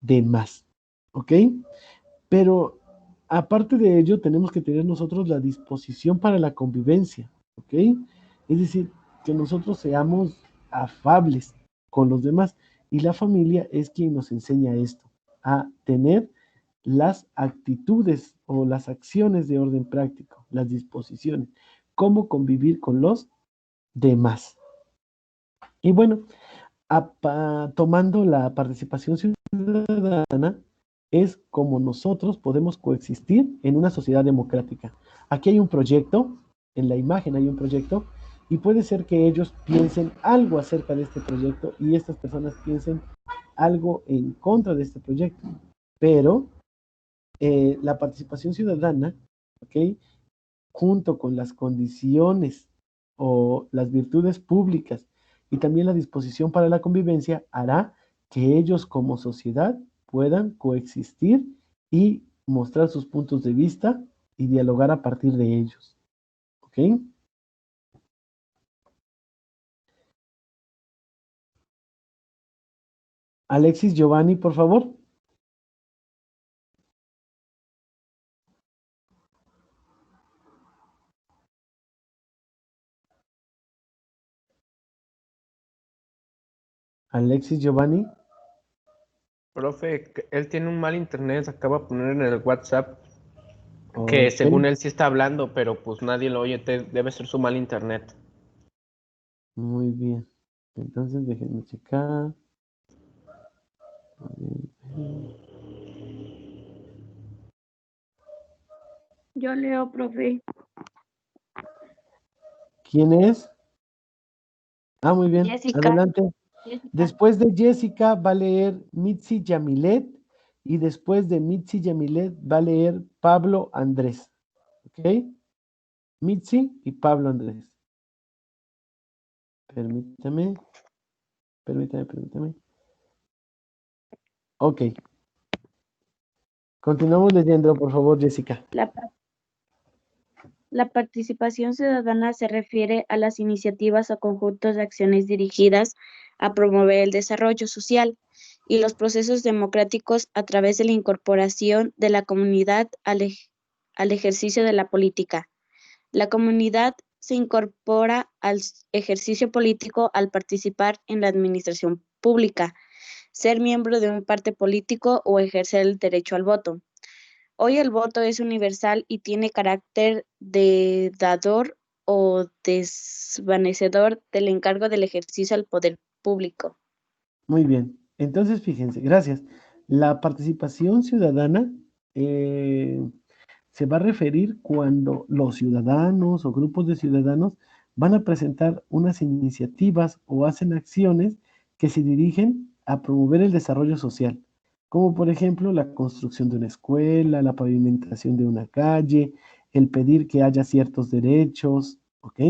demás. ¿Ok? Pero aparte de ello, tenemos que tener nosotros la disposición para la convivencia. ¿Ok? Es decir, que nosotros seamos afables con los demás. Y la familia es quien nos enseña esto, a tener las actitudes o las acciones de orden práctico, las disposiciones, cómo convivir con los demás. Y bueno, tomando la participación ciudadana, es como nosotros podemos coexistir en una sociedad democrática. Aquí hay un proyecto, en la imagen hay un proyecto, y puede ser que ellos piensen algo acerca de este proyecto y estas personas piensen algo en contra de este proyecto. Pero la participación ciudadana, ¿ok?, junto con las condiciones o las virtudes públicas y también la disposición para la convivencia, hará que ellos como sociedad puedan coexistir y mostrar sus puntos de vista y dialogar a partir de ellos. ¿Ok? Alexis, Giovanni, por favor. Alexis, Giovanni. Profe, él tiene un mal internet, acaba de poner en el WhatsApp que Ok. según él sí está hablando, pero pues nadie lo oye, debe ser su mal internet. Muy bien. Entonces déjenme checar. Yo leo, profe. ¿Quién es? Ah, muy bien. Jessica. Adelante. Jessica. Después de Jessica va a leer Mitzi Yamilet y después de Mitzi Yamilet va a leer Pablo Andrés. ¿Ok? Mitzi y Pablo Andrés. Permítame. Ok. Continuamos leyendo, por favor, Jessica. La participación ciudadana se refiere a las iniciativas o conjuntos de acciones dirigidas a promover el desarrollo social y los procesos democráticos a través de la incorporación de la comunidad al ejercicio de la política. La comunidad se incorpora al ejercicio político al participar en la administración pública, ser miembro de un partido político o ejercer el derecho al voto. Hoy el voto es universal y tiene carácter de dador o desvanecedor del encargo del ejercicio al poder público. Muy bien. Entonces, fíjense, gracias. La participación ciudadana se va a referir cuando los ciudadanos o grupos de ciudadanos van a presentar unas iniciativas o hacen acciones que se dirigen a promover el desarrollo social, como por ejemplo la construcción de una escuela, la pavimentación de una calle, el pedir que haya ciertos derechos, ¿ok?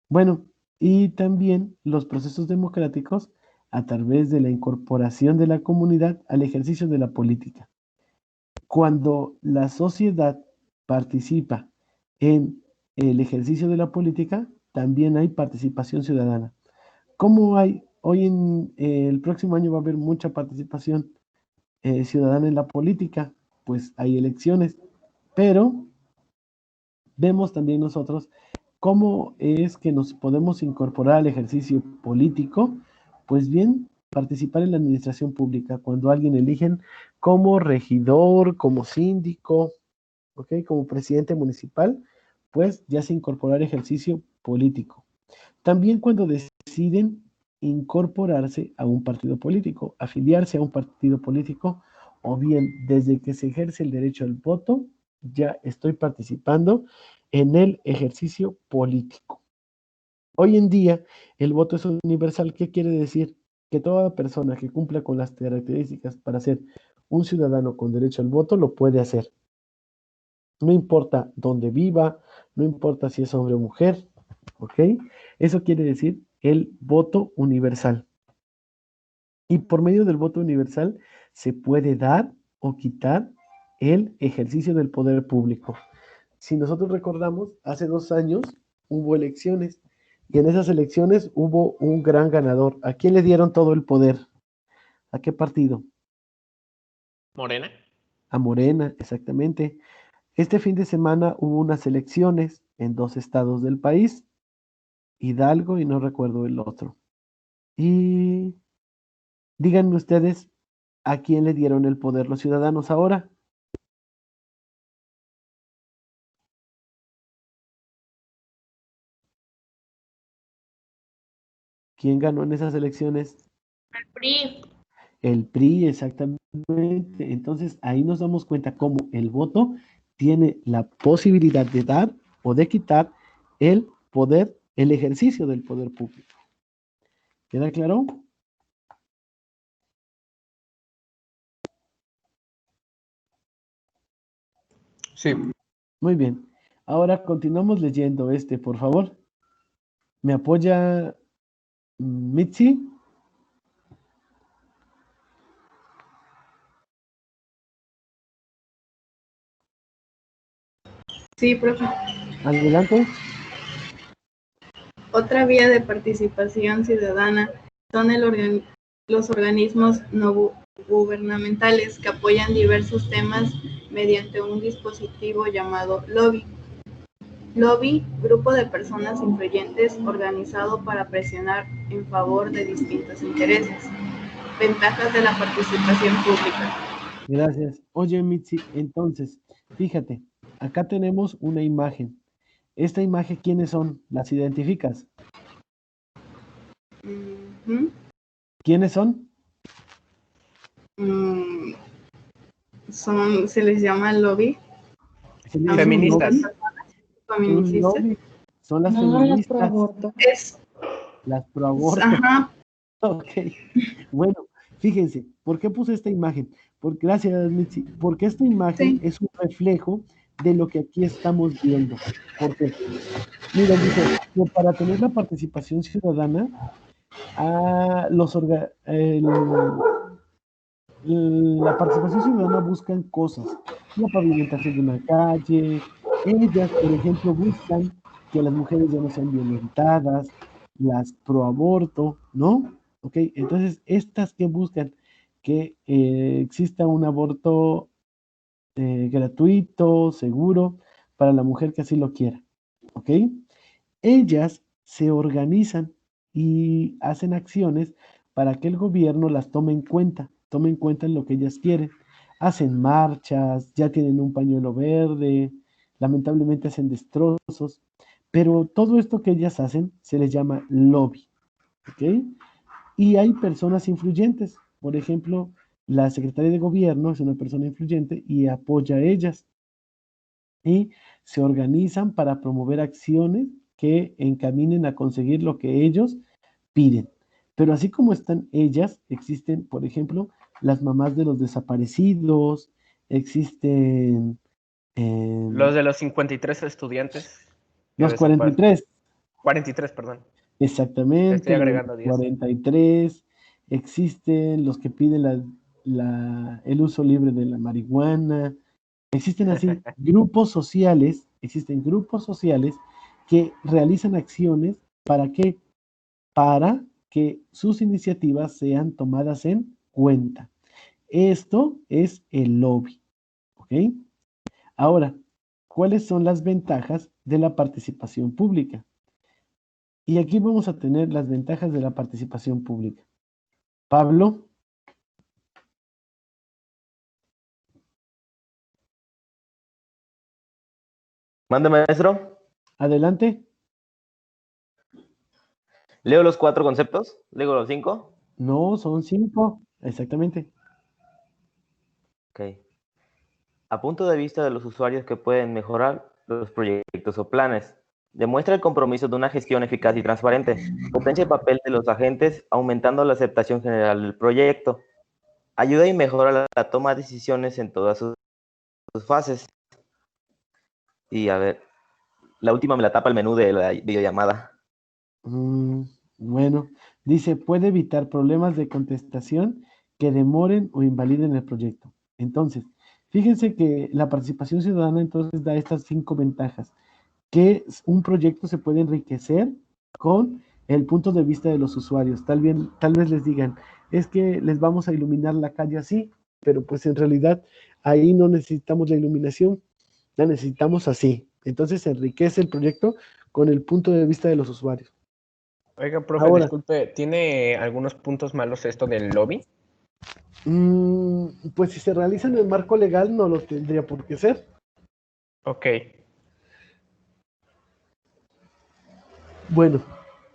Bueno, y también los procesos democráticos a través de la incorporación de la comunidad al ejercicio de la política. Cuando la sociedad participa en el ejercicio de la política, también hay participación ciudadana. ¿Cómo hay? Hoy en el próximo año va a haber mucha participación ciudadana en la política, pues hay elecciones, pero vemos también nosotros cómo es que nos podemos incorporar al ejercicio político. Pues bien, participar en la administración pública, cuando alguien eligen como regidor, como síndico, ¿ok?, como presidente municipal, pues ya se incorpora al ejercicio político. También cuando deciden incorporarse a un partido político, afiliarse a un partido político, o bien desde que se ejerce el derecho al voto, ya estoy participando en el ejercicio político. Hoy en día, el voto es universal. ¿Qué quiere decir? Que toda persona que cumpla con las características para ser un ciudadano con derecho al voto lo puede hacer. No importa dónde viva, no importa si es hombre o mujer, ¿ok? Eso quiere decir el voto universal. Y por medio del voto universal se puede dar o quitar el ejercicio del poder público. Si nosotros recordamos, hace 2 años hubo elecciones y en esas elecciones hubo un gran ganador. ¿A quién le dieron todo el poder? ¿A qué partido? Morena. A Morena, exactamente. Este fin de semana hubo unas elecciones en 2 estados del país, Hidalgo y no recuerdo el otro. Y díganme ustedes, ¿a quién le dieron el poder los ciudadanos ahora? ¿Quién ganó en esas elecciones? El PRI. El PRI, exactamente. Entonces ahí nos damos cuenta cómo el voto tiene la posibilidad de dar o de quitar el poder, el ejercicio del poder público. ¿Queda claro? Sí. Muy bien. Ahora continuamos leyendo por favor. ¿Me apoya Mitzi? Sí, profe. Adelante. Otra vía de participación ciudadana son los organismos no gubernamentales que apoyan diversos temas mediante un dispositivo llamado lobby. Lobby, grupo de personas influyentes organizado para presionar en favor de distintos intereses. Ventajas de la participación pública. Gracias. Oye, Mitzi, entonces, fíjate, acá tenemos una imagen. Esta imagen, ¿quiénes son? ¿Las identificas? ¿Quiénes son? Se les llama lobby. Feministas. Un lobby. Son las feministas. Las proaborto. Las proaborto. Ajá. Ok. Bueno, fíjense, ¿por qué puse esta imagen? Gracias, Mitzi. Porque esta imagen es un reflejo de lo que aquí estamos viendo. ¿Por qué? Mira, dice que para tener la participación ciudadana, la participación ciudadana buscan cosas, la pavimentación de una calle, ellas, por ejemplo, buscan que las mujeres ya no sean violentadas, las proaborto, ¿no? Ok, entonces, estas que buscan que exista un aborto gratuito, seguro, para la mujer que así lo quiera, ¿ok? Ellas se organizan y hacen acciones para que el gobierno las tome en cuenta lo que ellas quieren. Hacen marchas, ya tienen un pañuelo verde, lamentablemente hacen destrozos, pero todo esto que ellas hacen se les llama lobby, ¿ok? Y hay personas influyentes, por ejemplo, la secretaria de gobierno es una persona influyente y apoya a ellas y se organizan para promover acciones que encaminen a conseguir lo que ellos piden. Pero así como están ellas, existen, por ejemplo, las mamás de los desaparecidos, existen Los de los 53 estudiantes. los 43. 43, perdón. Exactamente. Estoy agregando los 10. 43. Existen los que piden el uso libre de la marihuana. Existen así existen grupos sociales que realizan acciones ¿para qué? Para que sus iniciativas sean tomadas en cuenta. Esto es el lobby, ¿ok? Ahora, ¿cuáles son las ventajas de la participación pública? Y aquí vamos a tener las ventajas de la participación pública. Pablo. Mande, maestro. Adelante. ¿Leo los 4 conceptos? ¿Leo los 5? No, son 5, exactamente. Ok. A punto de vista de los usuarios que pueden mejorar los proyectos o planes. Demuestra el compromiso de una gestión eficaz y transparente. Potencia el papel de los agentes, aumentando la aceptación general del proyecto. Ayuda y mejora la toma de decisiones en todas sus fases. Y a ver, la última me la tapa el menú de la videollamada. Bueno, dice, puede evitar problemas de contestación que demoren o invaliden el proyecto. Entonces, Fíjense que la participación ciudadana entonces da estas 5 ventajas, que un proyecto se puede enriquecer con el punto de vista de los usuarios. Tal vez les digan, es que les vamos a iluminar la calle así, pero pues en realidad ahí no necesitamos la iluminación, la necesitamos así. Entonces se enriquece el proyecto con el punto de vista de los usuarios. Oiga, profe, Ahora, disculpe, ¿tiene algunos puntos malos esto del lobby? pues si se realiza en el marco legal no lo tendría por qué ser. Ok. Bueno,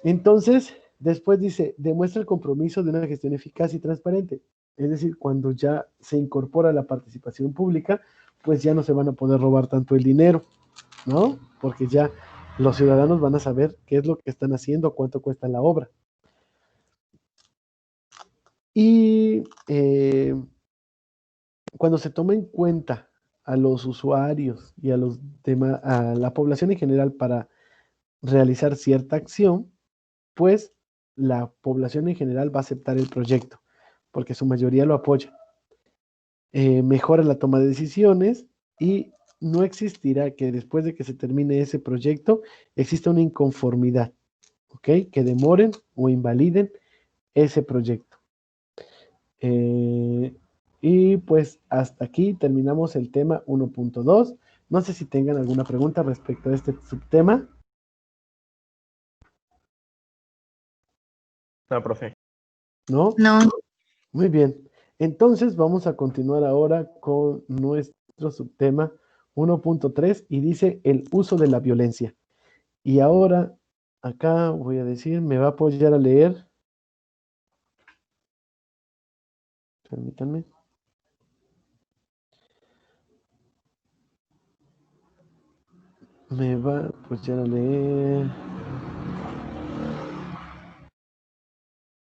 entonces, después dice, demuestra el compromiso de una gestión eficaz y transparente. Es decir, cuando ya se incorpora la participación pública, pues ya no se van a poder robar tanto el dinero, ¿no? Porque ya los ciudadanos van a saber qué es lo que están haciendo, cuánto cuesta la obra. Y cuando se toma en cuenta a los usuarios y a a la población en general para realizar cierta acción, pues la población en general va a aceptar el proyecto, porque su mayoría lo apoya. Mejora la toma de decisiones y no existirá que después de que se termine ese proyecto exista una inconformidad, ¿ok? Que demoren o invaliden ese proyecto. Y pues hasta aquí terminamos el tema 1.2. No sé si tengan alguna pregunta respecto a este subtema. No, profe. ¿No? No. Muy bien. Entonces vamos a continuar ahora con nuestro subtema 1.3 y dice el uso de la violencia. Y ahora acá voy a decir, me va a apoyar a leer. Permítanme. Me va a apoyar a leer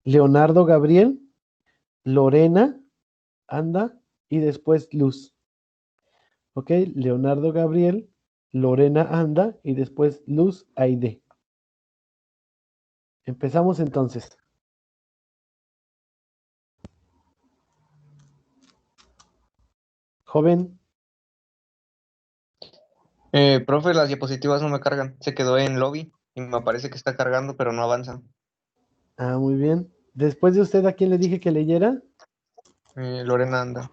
Leonardo Gabriel, Lorena, Anda y después Luz. ¿Ok? Leonardo Gabriel, Lorena Anda y después Luz Aide. Empezamos entonces. Joven. Profe, las diapositivas no me cargan. Se quedó en lobby y me parece que está cargando, pero no avanza. Ah, muy bien. Después de usted, ¿a quién le dije que leyera? Lorena Anda.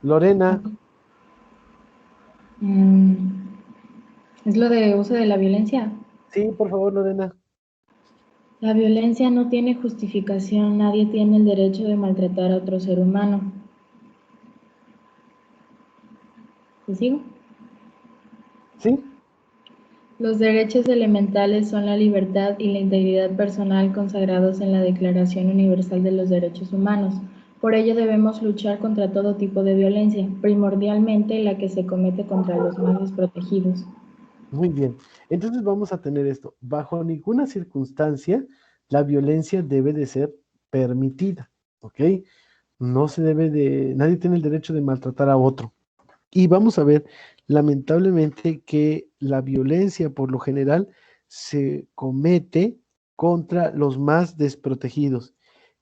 Lorena. ¿Es lo de uso de la violencia? Sí, por favor, Lorena. La violencia no tiene justificación. Nadie tiene el derecho de maltratar a otro ser humano. ¿Te sigo? Sí. Los derechos elementales son la libertad y la integridad personal consagrados en la Declaración Universal de los Derechos Humanos. Por ello debemos luchar contra todo tipo de violencia, primordialmente la que se comete contra los más desprotegidos. Muy bien. Entonces vamos a tener esto. Bajo ninguna circunstancia la violencia debe de ser permitida, ¿ok? No se debe de, nadie tiene el derecho de maltratar a otro. Y vamos a ver, lamentablemente, que la violencia por lo general se comete contra los más desprotegidos.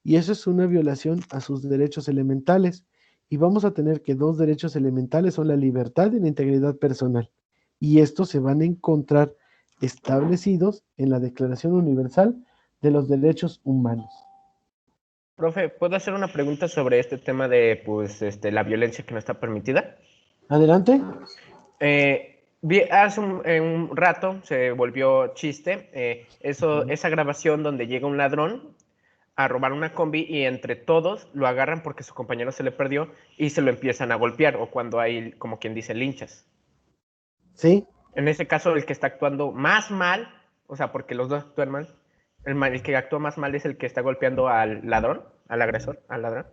Y eso es una violación a sus derechos elementales. Y vamos a tener que dos derechos elementales son la libertad y la integridad personal. Y estos se van a encontrar establecidos en la Declaración Universal de los Derechos Humanos. Profe, ¿puedo hacer una pregunta sobre este tema de pues, la violencia que no está permitida? Adelante. Hace un rato se volvió chiste esa grabación donde llega un ladrón a robar una combi y entre todos lo agarran porque su compañero se le perdió y se lo empiezan a golpear, o cuando hay, como quien dice, linchas. Sí. En ese caso, el que está actuando más mal, o sea, porque los dos actúan mal, el que actúa más mal es el que está golpeando al ladrón, al agresor, al ladrón.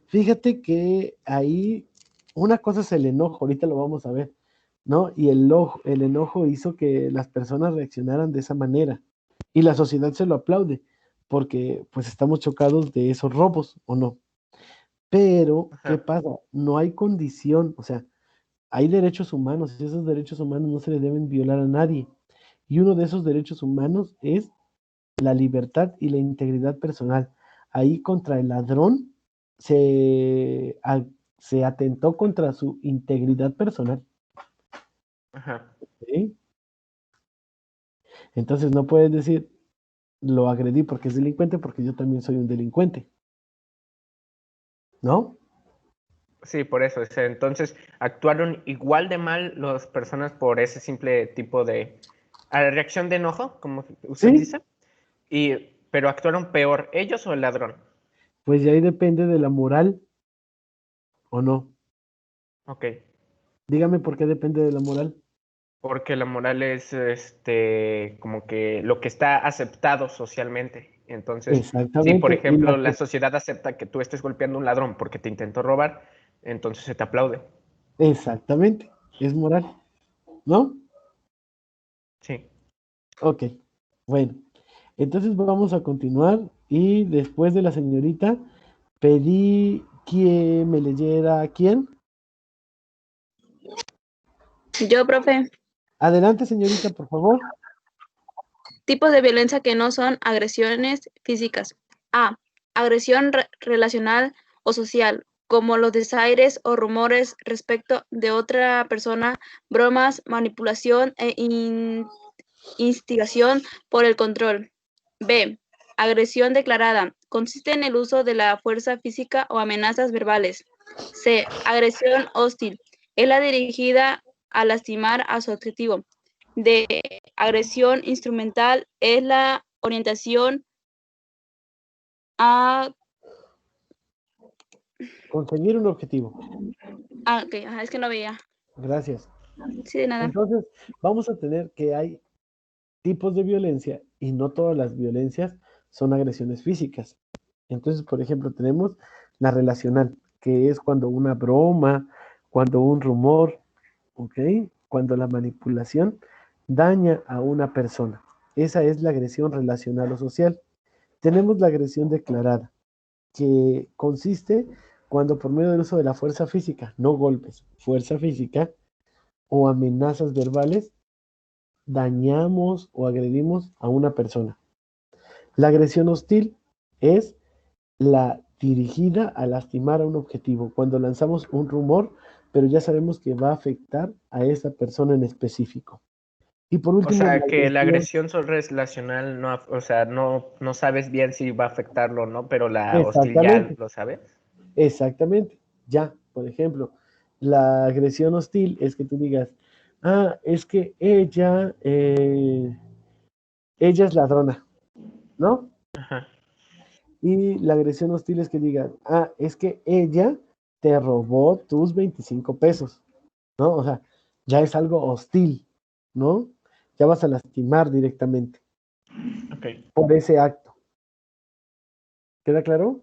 Fíjate que ahí una cosa es el enojo, ahorita lo vamos a ver, ¿no? Y el enojo hizo que las personas reaccionaran de esa manera y la sociedad se lo aplaude porque pues estamos chocados de esos robos, ¿o no? Pero, ¿qué pasa? No hay condición, o sea, hay derechos humanos y esos derechos humanos no se le deben violar a nadie. Y uno de esos derechos humanos es la libertad y la integridad personal. Ahí contra el ladrón se atentó contra su integridad personal. Ajá. ¿Sí? Entonces no puedes decir, lo agredí porque es delincuente, porque yo también soy un delincuente. ¿No? Sí, por eso. Entonces, actuaron igual de mal las personas por ese simple tipo de reacción de enojo, como usted Sí, dice, pero actuaron peor ellos o el ladrón. pues ya ahí depende de la moral o no. Ok. Dígame por qué depende de la moral. Porque la moral es como que lo que está aceptado socialmente. Entonces, si por Exactamente. Y ejemplo la sociedad acepta que tú estés golpeando a un ladrón porque te intentó robar, entonces se te aplaude. exactamente. Es moral. ¿No? Sí. Ok. Bueno. Entonces vamos a continuar. Y después de la señorita, pedí que me leyera quién. Yo, profe. Adelante, señorita, por favor. Tipos de violencia que no son agresiones físicas. A. Agresión relacional o social, como los desaires o rumores respecto de otra persona, bromas, manipulación e instigación por el control. B. Agresión declarada. Consiste en el uso de la fuerza física o amenazas verbales. C. Agresión hostil. Es la dirigida a lastimar a su objetivo. D. Agresión instrumental. Es la orientación a... Conseguir un objetivo. Ok, es que no veía. Gracias. Sí, de nada. Entonces, vamos a tener que hay tipos de violencia y no todas las violencias son agresiones físicas. Entonces, por ejemplo, tenemos la relacional, que es cuando una broma, cuando un rumor, ¿ok? Cuando la manipulación daña a una persona. Esa es la agresión relacional o social. Tenemos la agresión declarada, que consiste cuando por medio del uso de la fuerza física, no golpes, fuerza física o amenazas verbales, dañamos o agredimos a una persona. La agresión hostil es la dirigida a lastimar a un objetivo, cuando lanzamos un rumor, pero ya sabemos que va a afectar a esa persona en específico. Y por O último, la sea, que la agresión, agresión relacional no, o sea, no sabes bien si va a afectarlo o no, pero la hostil ya exactamente, lo sabes. exactamente, ya, por ejemplo, la agresión hostil es que tú digas, es que ella es ladrona, ¿no? Ajá. Y la agresión hostil es que digan, es que ella te robó tus 25 pesos, ¿no? O sea, ya es algo hostil, ¿no? Ya vas a lastimar directamente Ok. por ese acto. ¿Queda claro?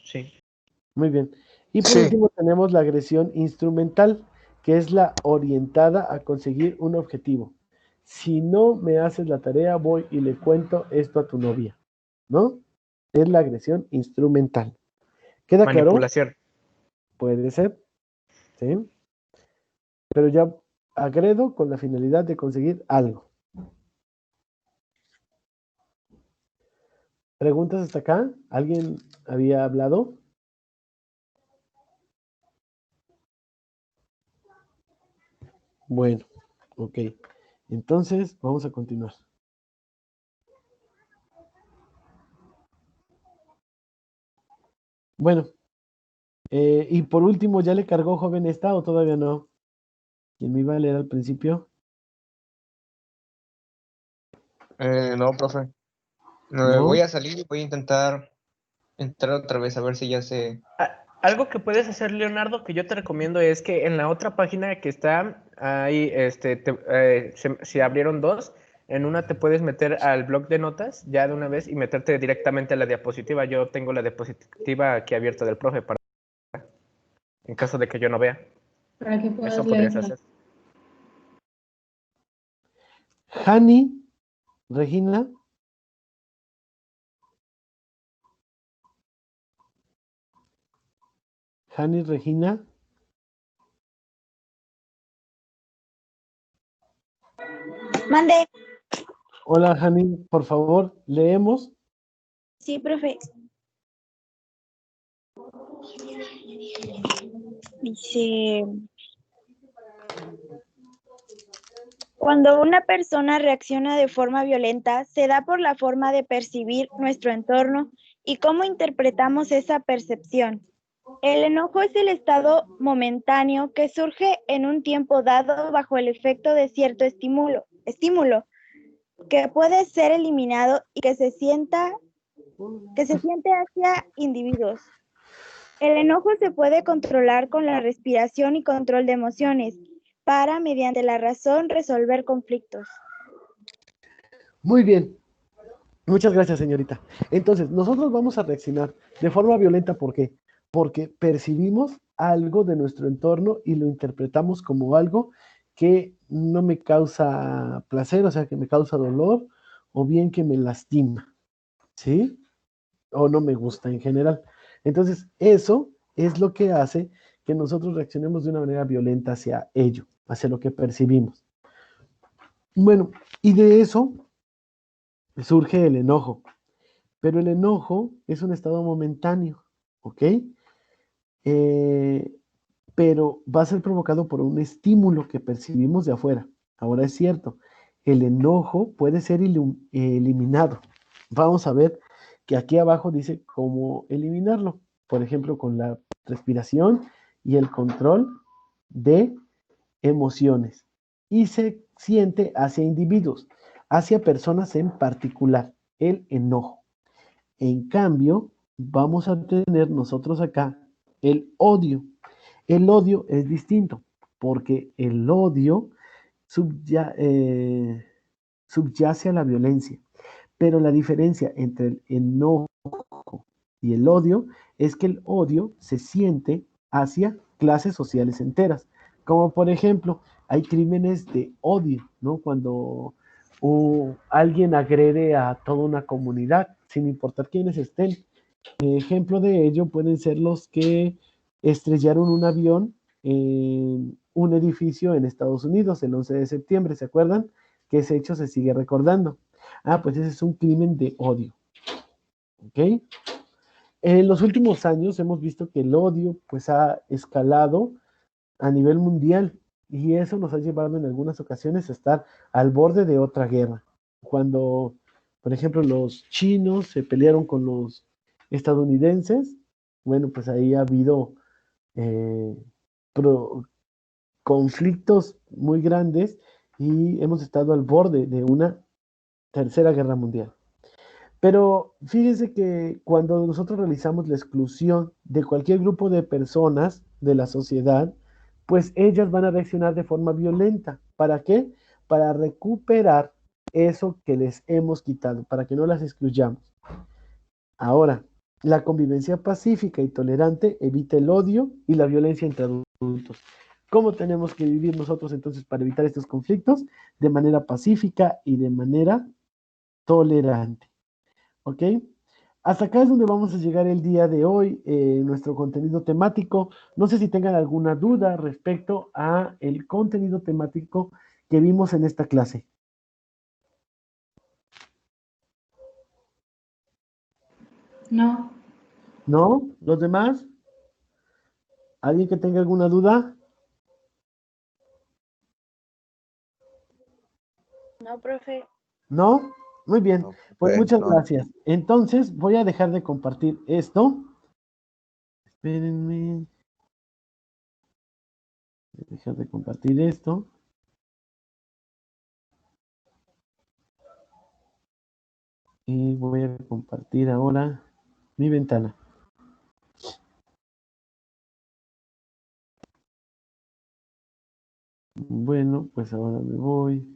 Sí. Muy bien. Y por Sí. último tenemos la agresión instrumental, que es la orientada a conseguir un objetivo. Si no me haces la tarea, voy y le cuento esto a tu novia, ¿no? Es la agresión instrumental. ¿Queda claro? Manipulación. Puede ser, ¿sí? Pero ya agredo con la finalidad de conseguir algo. ¿Preguntas hasta acá? ¿Alguien había hablado? Bueno, ok. Entonces, vamos a continuar. Bueno, y por último, ¿ya le cargó joven esta o todavía no? ¿Quién me iba a leer al principio? No, profe. ¿No? Voy a salir y voy a intentar entrar otra vez a ver si ya se... Algo que puedes hacer, Leonardo, que yo te recomiendo es que en la otra página que está ahí, se abrieron dos. En una te puedes meter al blog de notas ya de una vez y meterte directamente a la diapositiva. Yo tengo la diapositiva aquí abierta del profe para en caso de que yo no vea. Para que puedas Eso podrías leerla. hacer. Hani, Regina. Hani, Regina. Mande. Hola, Hani, por favor, leemos. Sí, profe. Dice, cuando una persona reacciona de forma violenta, se da por la forma de percibir nuestro entorno y cómo interpretamos esa percepción. El enojo es el estado momentáneo que surge en un tiempo dado bajo el efecto de cierto estímulo que puede ser eliminado y que se siente hacia individuos. El enojo se puede controlar con la respiración y control de emociones para, mediante la razón, resolver conflictos. Muy bien. Muchas gracias, señorita. Entonces, nosotros vamos a reaccionar de forma violenta, ¿por qué? Porque percibimos algo de nuestro entorno y lo interpretamos como algo que no me causa placer, o sea, que me causa dolor, o bien que me lastima, ¿sí? O no me gusta en general. Entonces, eso es lo que hace que nosotros reaccionemos de una manera violenta hacia ello, hacia lo que percibimos. Bueno, y de eso surge el enojo. Pero el enojo es un estado momentáneo, ¿ok? Pero va a ser provocado por un estímulo que percibimos de afuera. Ahora es cierto, el enojo puede ser eliminado. Vamos a ver que aquí abajo dice cómo eliminarlo. Por ejemplo, con la respiración y el control de emociones. Y se siente hacia individuos, hacia personas en particular, el enojo. En cambio, vamos a tener nosotros acá el odio. El odio es distinto, porque el odio subyace a la violencia. Pero la diferencia entre el enojo y el odio es que el odio se siente hacia clases sociales enteras. Como por ejemplo, hay crímenes de odio, ¿no? Cuando alguien agrede a toda una comunidad, sin importar quiénes estén. Ejemplo de ello pueden ser los que estrellaron un avión en un edificio en Estados Unidos el 11 de septiembre, ¿se acuerdan? Que ese hecho se sigue recordando. Ah, pues ese es un crimen de odio. ¿Ok? En los últimos años hemos visto que el odio pues ha escalado a nivel mundial y eso nos ha llevado en algunas ocasiones a estar al borde de otra guerra. Cuando, por ejemplo, los chinos se pelearon con los estadounidenses, bueno, pues ahí ha habido conflictos muy grandes y hemos estado al borde de una tercera guerra mundial. Pero fíjense que cuando nosotros realizamos la exclusión de cualquier grupo de personas de la sociedad, pues ellas van a reaccionar de forma violenta. ¿Para qué? Para recuperar eso que les hemos quitado, para que no las excluyamos. Ahora, la convivencia pacífica y tolerante evita el odio y la violencia entre adultos. ¿Cómo tenemos que vivir nosotros entonces para evitar estos conflictos? De manera pacífica y de manera tolerante. ¿Ok? Hasta acá es donde vamos a llegar el día de hoy, nuestro contenido temático. No sé si tengan alguna duda respecto a el contenido temático que vimos en esta clase. No. ¿No? ¿Los demás? ¿Alguien que tenga alguna duda? No, profe. ¿No? Muy bien, No, pues muchas no. gracias. Entonces voy a dejar de compartir esto. Espérenme. Voy a dejar de compartir esto. Y voy a compartir ahora mi ventana. Bueno, pues ahora me voy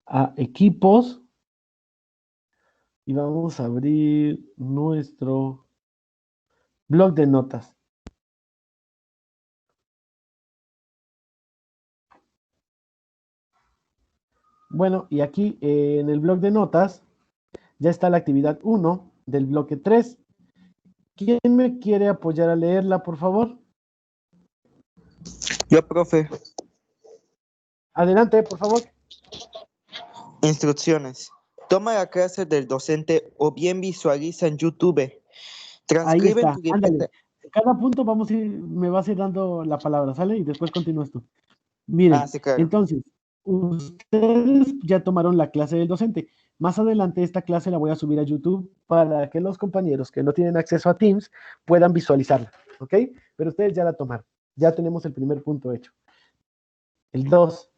a equipos y vamos a abrir nuestro blog de notas. Bueno, y aquí en el blog de notas ya está la actividad 1 del bloque 3. ¿Quién me quiere apoyar a leerla, por favor? Yo, profe. Adelante, por favor. Instrucciones. Toma la clase del docente o bien visualiza en YouTube. Ahí Transcribe en está, tu ándale. libreta. Cada punto vamos a ir, me vas a ir dando la palabra, ¿sale? Y después continúas tú. Miren, Sí, claro. entonces, ustedes ya tomaron la clase del docente. Más adelante esta clase la voy a subir a YouTube para que los compañeros que no tienen acceso a Teams puedan visualizarla, ¿ok? Pero ustedes ya la tomaron. Ya tenemos el primer punto hecho. El 2.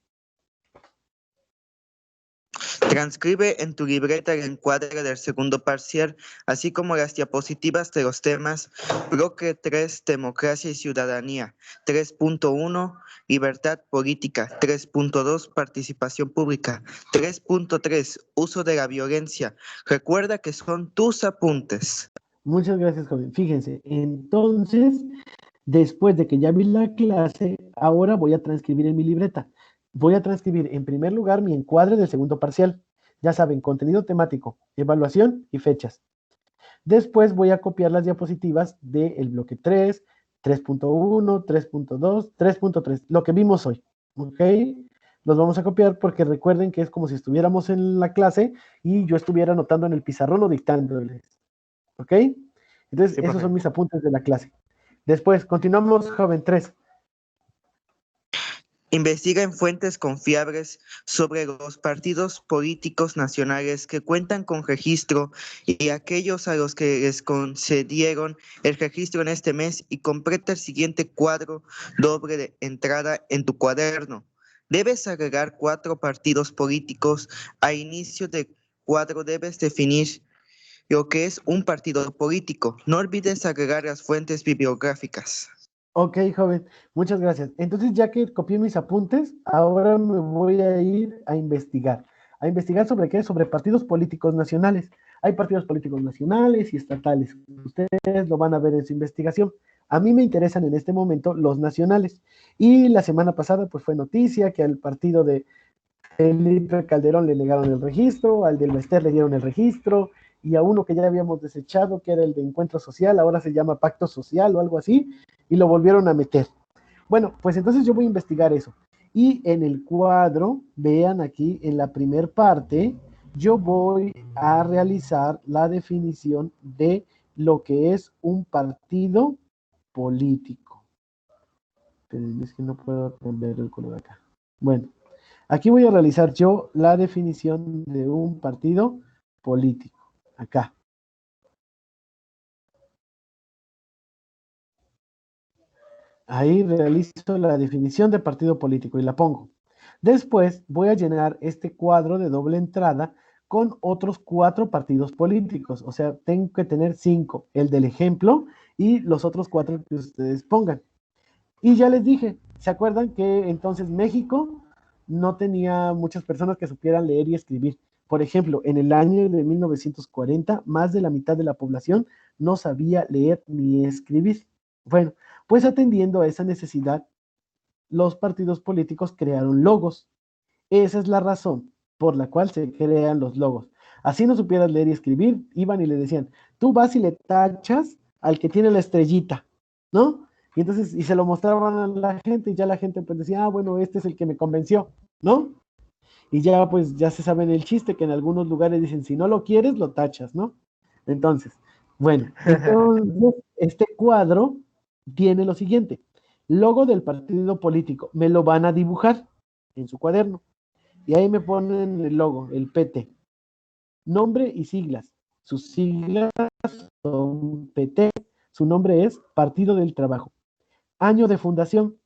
Transcribe en tu libreta el encuadre del segundo parcial, así como las diapositivas de los temas Bloque 3, Democracia y Ciudadanía, 3.1, Libertad Política, 3.2, Participación Pública, 3.3, Uso de la Violencia. Recuerda que son tus apuntes. Muchas gracias, joven. Fíjense, entonces, después de que ya vi la clase, ahora voy a transcribir en mi libreta. Voy a transcribir en primer lugar mi encuadre del segundo parcial. Ya saben, contenido temático, evaluación y fechas. Después voy a copiar las diapositivas del bloque 3, 3.1, 3.2, 3.3, lo que vimos hoy. ¿Ok? Los vamos a copiar porque recuerden que es como si estuviéramos en la clase y yo estuviera anotando en el pizarrón o dictándoles. ¿Ok? Entonces, Sí, esos profe. son mis apuntes de la clase. Después, continuamos, joven 3. Investiga en fuentes confiables sobre los partidos políticos nacionales que cuentan con registro y aquellos a los que les concedieron el registro en este mes y completa el siguiente cuadro doble de entrada en tu cuaderno. Debes agregar 4 partidos políticos. A inicio de cuadro debes definir lo que es un partido político. No olvides agregar las fuentes bibliográficas. Ok, joven, muchas gracias. Entonces, ya que copié mis apuntes, ahora me voy a ir a investigar. ¿A investigar sobre qué? Sobre partidos políticos nacionales. Hay partidos políticos nacionales y estatales. Ustedes lo van a ver en su investigación. A mí me interesan en este momento los nacionales. Y la semana pasada, pues fue noticia que al partido de Felipe Calderón le negaron el registro, al del Bester le dieron el registro, y a uno que ya habíamos desechado, que era el de Encuentro Social, ahora se llama Pacto Social o algo así, y lo volvieron a meter. Bueno, pues entonces yo voy a investigar eso. Y en el cuadro, vean aquí, en la primer parte, yo voy a realizar la definición de lo que es un partido político. Pero es que no puedo cambiar el color acá. Bueno, aquí voy a realizar yo la definición de un partido político. Acá. Ahí realizo la definición de partido político y la pongo. Después voy a llenar este cuadro de doble entrada con otros 4 partidos políticos. O sea, tengo que tener 5, el del ejemplo y los otros 4 que ustedes pongan. Y ya les dije, ¿se acuerdan que entonces México no tenía muchas personas que supieran leer y escribir? Por ejemplo, en el año de 1940, más de la mitad de la población no sabía leer ni escribir. Bueno, pues atendiendo a esa necesidad, los partidos políticos crearon logos. Esa es la razón por la cual se crean los logos. Así no supieras leer y escribir, iban y le decían, tú vas y le tachas al que tiene la estrellita, ¿no? Y entonces, y se lo mostraban a la gente, y ya la gente pues decía, bueno, este es el que me convenció, ¿no? Y ya pues ya se sabe el chiste que en algunos lugares dicen, si no lo quieres, lo tachas, ¿no? Entonces, bueno, entonces este cuadro tiene lo siguiente, logo del partido político, me lo van a dibujar en su cuaderno, y ahí me ponen el logo, el PT, nombre y siglas, sus siglas son PT, su nombre es Partido del Trabajo, año de fundación,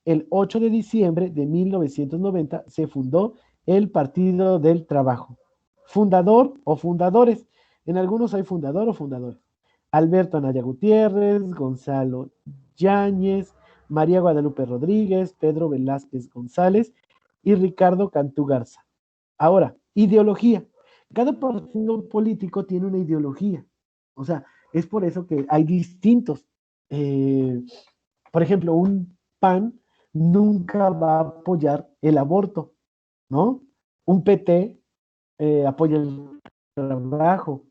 el 8 de diciembre de 1990 se fundó el Partido del Trabajo. Fundador o fundadores. En algunos hay fundador o fundadores. Alberto Anaya Gutiérrez, Gonzalo Yáñez, María Guadalupe Rodríguez, Pedro Velázquez González y Ricardo Cantú Garza. Ahora, ideología. Cada partido político tiene una ideología. O sea, es por eso que hay distintos. Por ejemplo, un PAN nunca va a apoyar el aborto, ¿no? Un PT apoya el trabajo,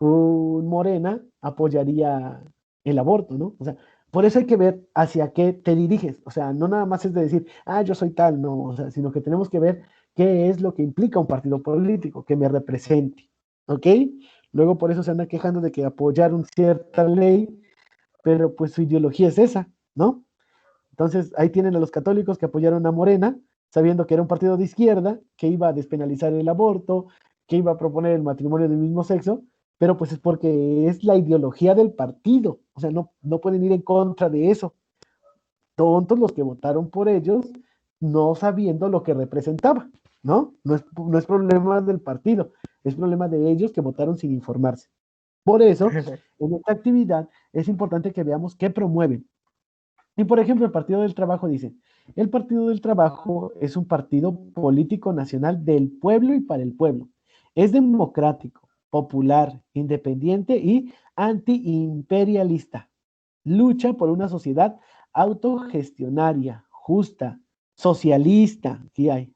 un Morena apoyaría el aborto, ¿no? O sea, por eso hay que ver hacia qué te diriges, o sea, no nada más es de decir, yo soy tal, no, o sea, sino que tenemos que ver qué es lo que implica un partido político, que me represente, ¿ok? Luego por eso se andan quejando de que apoyaron cierta ley, pero pues su ideología es esa, ¿no? Entonces ahí tienen a los católicos que apoyaron a Morena, sabiendo que era un partido de izquierda, que iba a despenalizar el aborto, que iba a proponer el matrimonio del mismo sexo, pero pues es porque es la ideología del partido, o sea, no pueden ir en contra de eso. Tontos los que votaron por ellos, no sabiendo lo que representaba, ¿no? No es problema del partido, es problema de ellos que votaron sin informarse. Por eso, en esta actividad es importante que veamos qué promueven. Y por ejemplo, el Partido del Trabajo dice, el Partido del Trabajo es un partido político nacional del pueblo y para el pueblo. Es democrático, popular, independiente y antiimperialista. Lucha por una sociedad autogestionaria, justa, socialista, que hay,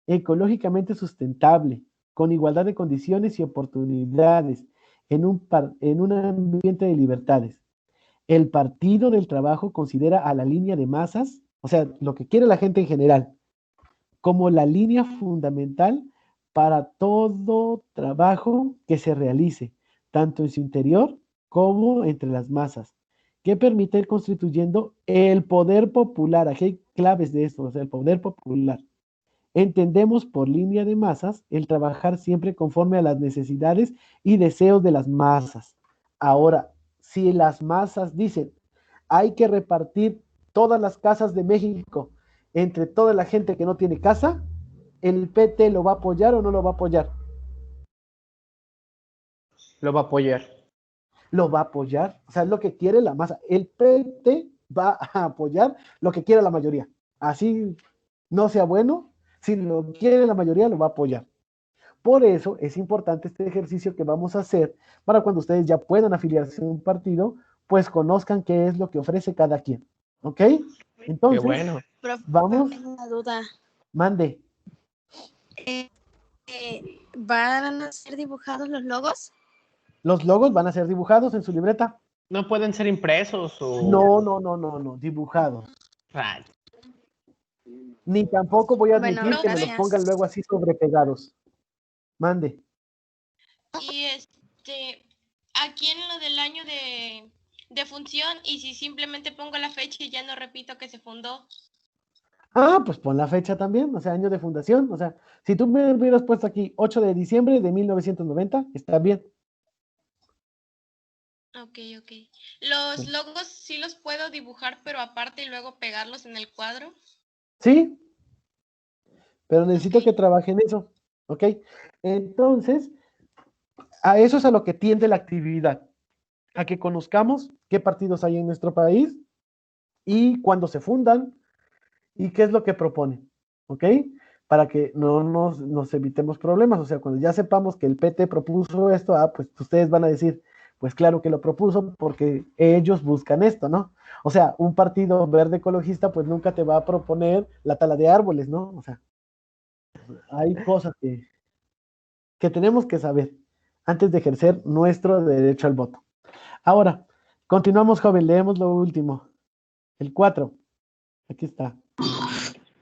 ecológicamente sustentable, con igualdad de condiciones y oportunidades, en un ambiente de libertades. El Partido del Trabajo considera a la línea de masas, o sea, lo que quiere la gente en general, como la línea fundamental para todo trabajo que se realice, tanto en su interior como entre las masas, que permite ir constituyendo el poder popular. Aquí hay claves de esto, o sea, el poder popular. Entendemos por línea de masas el trabajar siempre conforme a las necesidades y deseos de las masas. Ahora, si las masas dicen, hay que repartir todas las casas de México entre toda la gente que no tiene casa, ¿el PT lo va a apoyar o no lo va a apoyar? Lo va a apoyar. Lo va a apoyar, o sea, es lo que quiere la masa. El PT va a apoyar lo que quiere la mayoría. Así no sea bueno, si lo quiere la mayoría, lo va a apoyar. Por eso es importante este ejercicio que vamos a hacer para cuando ustedes ya puedan afiliarse a un partido, pues conozcan qué es lo que ofrece cada quien. ¿Ok? Entonces, Qué bueno. Vamos. Tengo una duda. Mande. ¿Van a ser dibujados los logos? Los logos van a ser dibujados en su libreta. No pueden ser impresos o... No, dibujados. Ay. Ni tampoco voy a admitir Bueno, que me los pongan luego así sobrepegados. Mande. Y aquí en lo del año de función, y si simplemente pongo la fecha y ya no repito que se fundó. Ah, pues pon la fecha también, o sea, año de fundación. O sea, si tú me hubieras puesto aquí 8 de diciembre de 1990, está bien. Ok. ¿Los logos sí los puedo dibujar, pero aparte y luego pegarlos en el cuadro? Sí, pero necesito que trabajen eso, ¿ok? Entonces, a eso es a lo que tiende la actividad, a que conozcamos qué partidos hay en nuestro país y cuándo se fundan y qué es lo que proponen, ¿ok? Para que no nos evitemos problemas, o sea, cuando ya sepamos que el PT propuso esto, pues ustedes van a decir, pues claro que lo propuso porque ellos buscan esto, ¿no? O sea, un partido verde ecologista pues nunca te va a proponer la tala de árboles, ¿no? O sea, hay cosas que tenemos que saber antes de ejercer nuestro derecho al voto. Ahora, continuamos, joven, leemos lo último. El 4. Aquí está.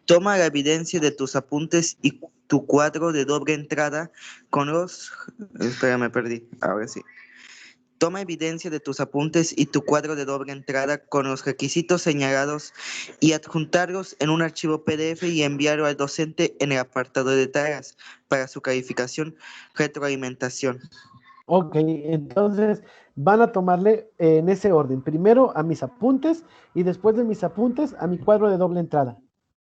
Toma la evidencia de tus apuntes y tu cuadro de doble entrada con los... Espera, me perdí. Ahora sí. Toma evidencia de tus apuntes y tu cuadro de doble entrada con los requisitos señalados y adjuntarlos en un archivo PDF y enviarlo al docente en el apartado de tareas para su calificación, retroalimentación. Ok, entonces van a tomarle en ese orden. Primero a mis apuntes y después de mis apuntes a mi cuadro de doble entrada.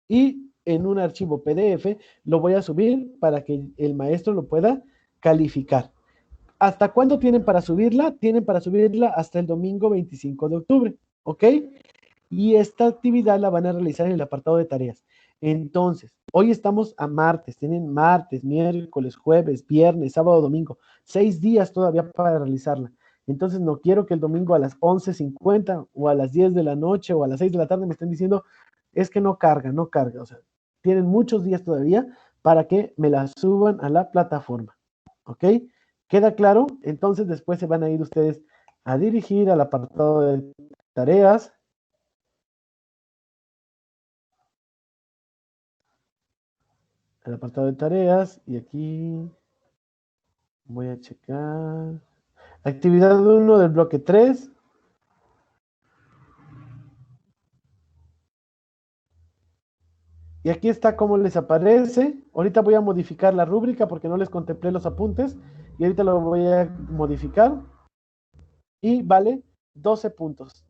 Y en un archivo PDF lo voy a subir para que el maestro lo pueda calificar. ¿Hasta cuándo tienen para subirla? Tienen para subirla hasta el domingo 25 de octubre, ¿ok? Y esta actividad la van a realizar en el apartado de tareas. Entonces, hoy estamos a martes, tienen martes, miércoles, jueves, viernes, sábado, domingo, 6 días todavía para realizarla. Entonces, no quiero que el domingo a las 11:50 o a las 10 de la noche o a las 6 de la tarde me estén diciendo, es que no carga. O sea, tienen muchos días todavía para que me la suban a la plataforma. ¿Ok? ¿Queda claro? Entonces, después se van a ir ustedes a dirigir al apartado de tareas. El apartado de tareas y aquí Voy a checar. Actividad 1 del bloque 3. Y aquí está cómo les aparece. Ahorita voy a modificar la rúbrica porque no les contemplé los apuntes. Y ahorita lo voy a modificar. Y vale 12 puntos.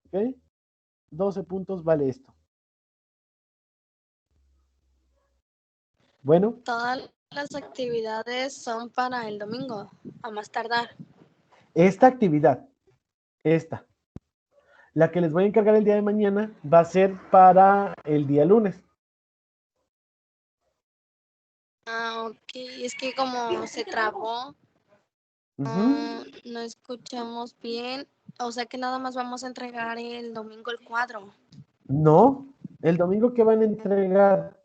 ¿Ok? 12 puntos vale esto. Bueno. Todas las actividades son para el domingo, a más tardar. Esta actividad, la que les voy a encargar el día de mañana, va a ser para el día lunes. Ah, ok. Es que como se trabó, no escuchamos bien. O sea que nada más vamos a entregar el domingo el cuadro. No, el domingo ¿qué van a entregar?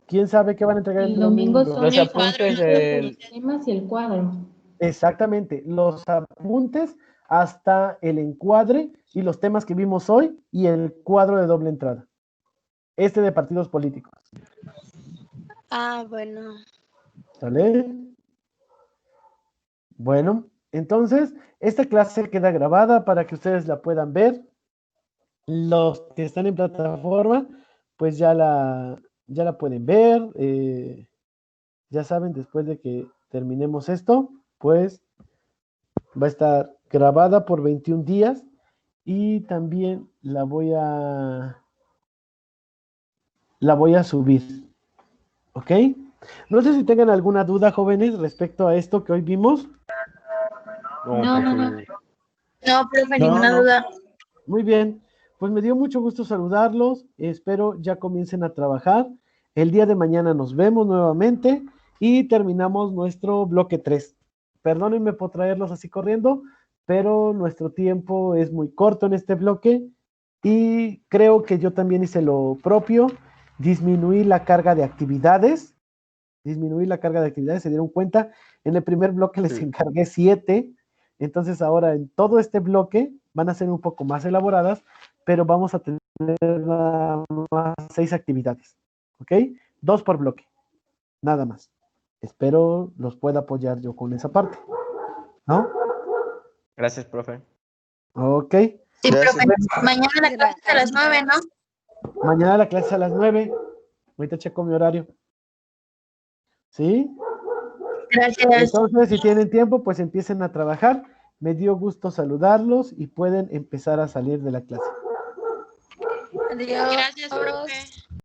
¿Quién sabe qué van a entregar el domingo? Son los apuntes los temas y el cuadro. Exactamente, los apuntes hasta el encuadre y los temas que vimos hoy y el cuadro de doble entrada. Este de partidos políticos. Ah, bueno. ¿Sale? Bueno, entonces, esta clase queda grabada para que ustedes la puedan ver. Los que están en plataforma, pues ya la pueden ver. Ya saben, después de que terminemos esto, pues va a estar grabada por 21 días y también la voy a subir. ¿Ok? No sé si tengan alguna duda, jóvenes, respecto a esto que hoy vimos. No. No, profe, ninguna duda. Muy bien, pues me dio mucho gusto saludarlos. Espero ya comiencen a trabajar. El día de mañana nos vemos nuevamente y terminamos nuestro bloque 3. Perdónenme por traerlos así corriendo, pero nuestro tiempo es muy corto en este bloque y creo que yo también hice lo propio, disminuí la carga de actividades. ¿Se dieron cuenta? En el primer bloque les encargué 7, entonces ahora en todo este bloque van a ser un poco más elaboradas, pero vamos a tener nada más 6 actividades, ¿ok? 2 por bloque, nada más. Espero los pueda apoyar yo con esa parte, ¿no? Gracias, profe. Ok. Sí, profe. Mañana la clase a las 9, ¿no? Mañana la clase a las 9. Ahorita checo mi horario. ¿Sí? Gracias. Entonces, si tienen tiempo, pues empiecen a trabajar. Me dio gusto saludarlos y pueden empezar a salir de la clase. Adiós. Gracias, profe.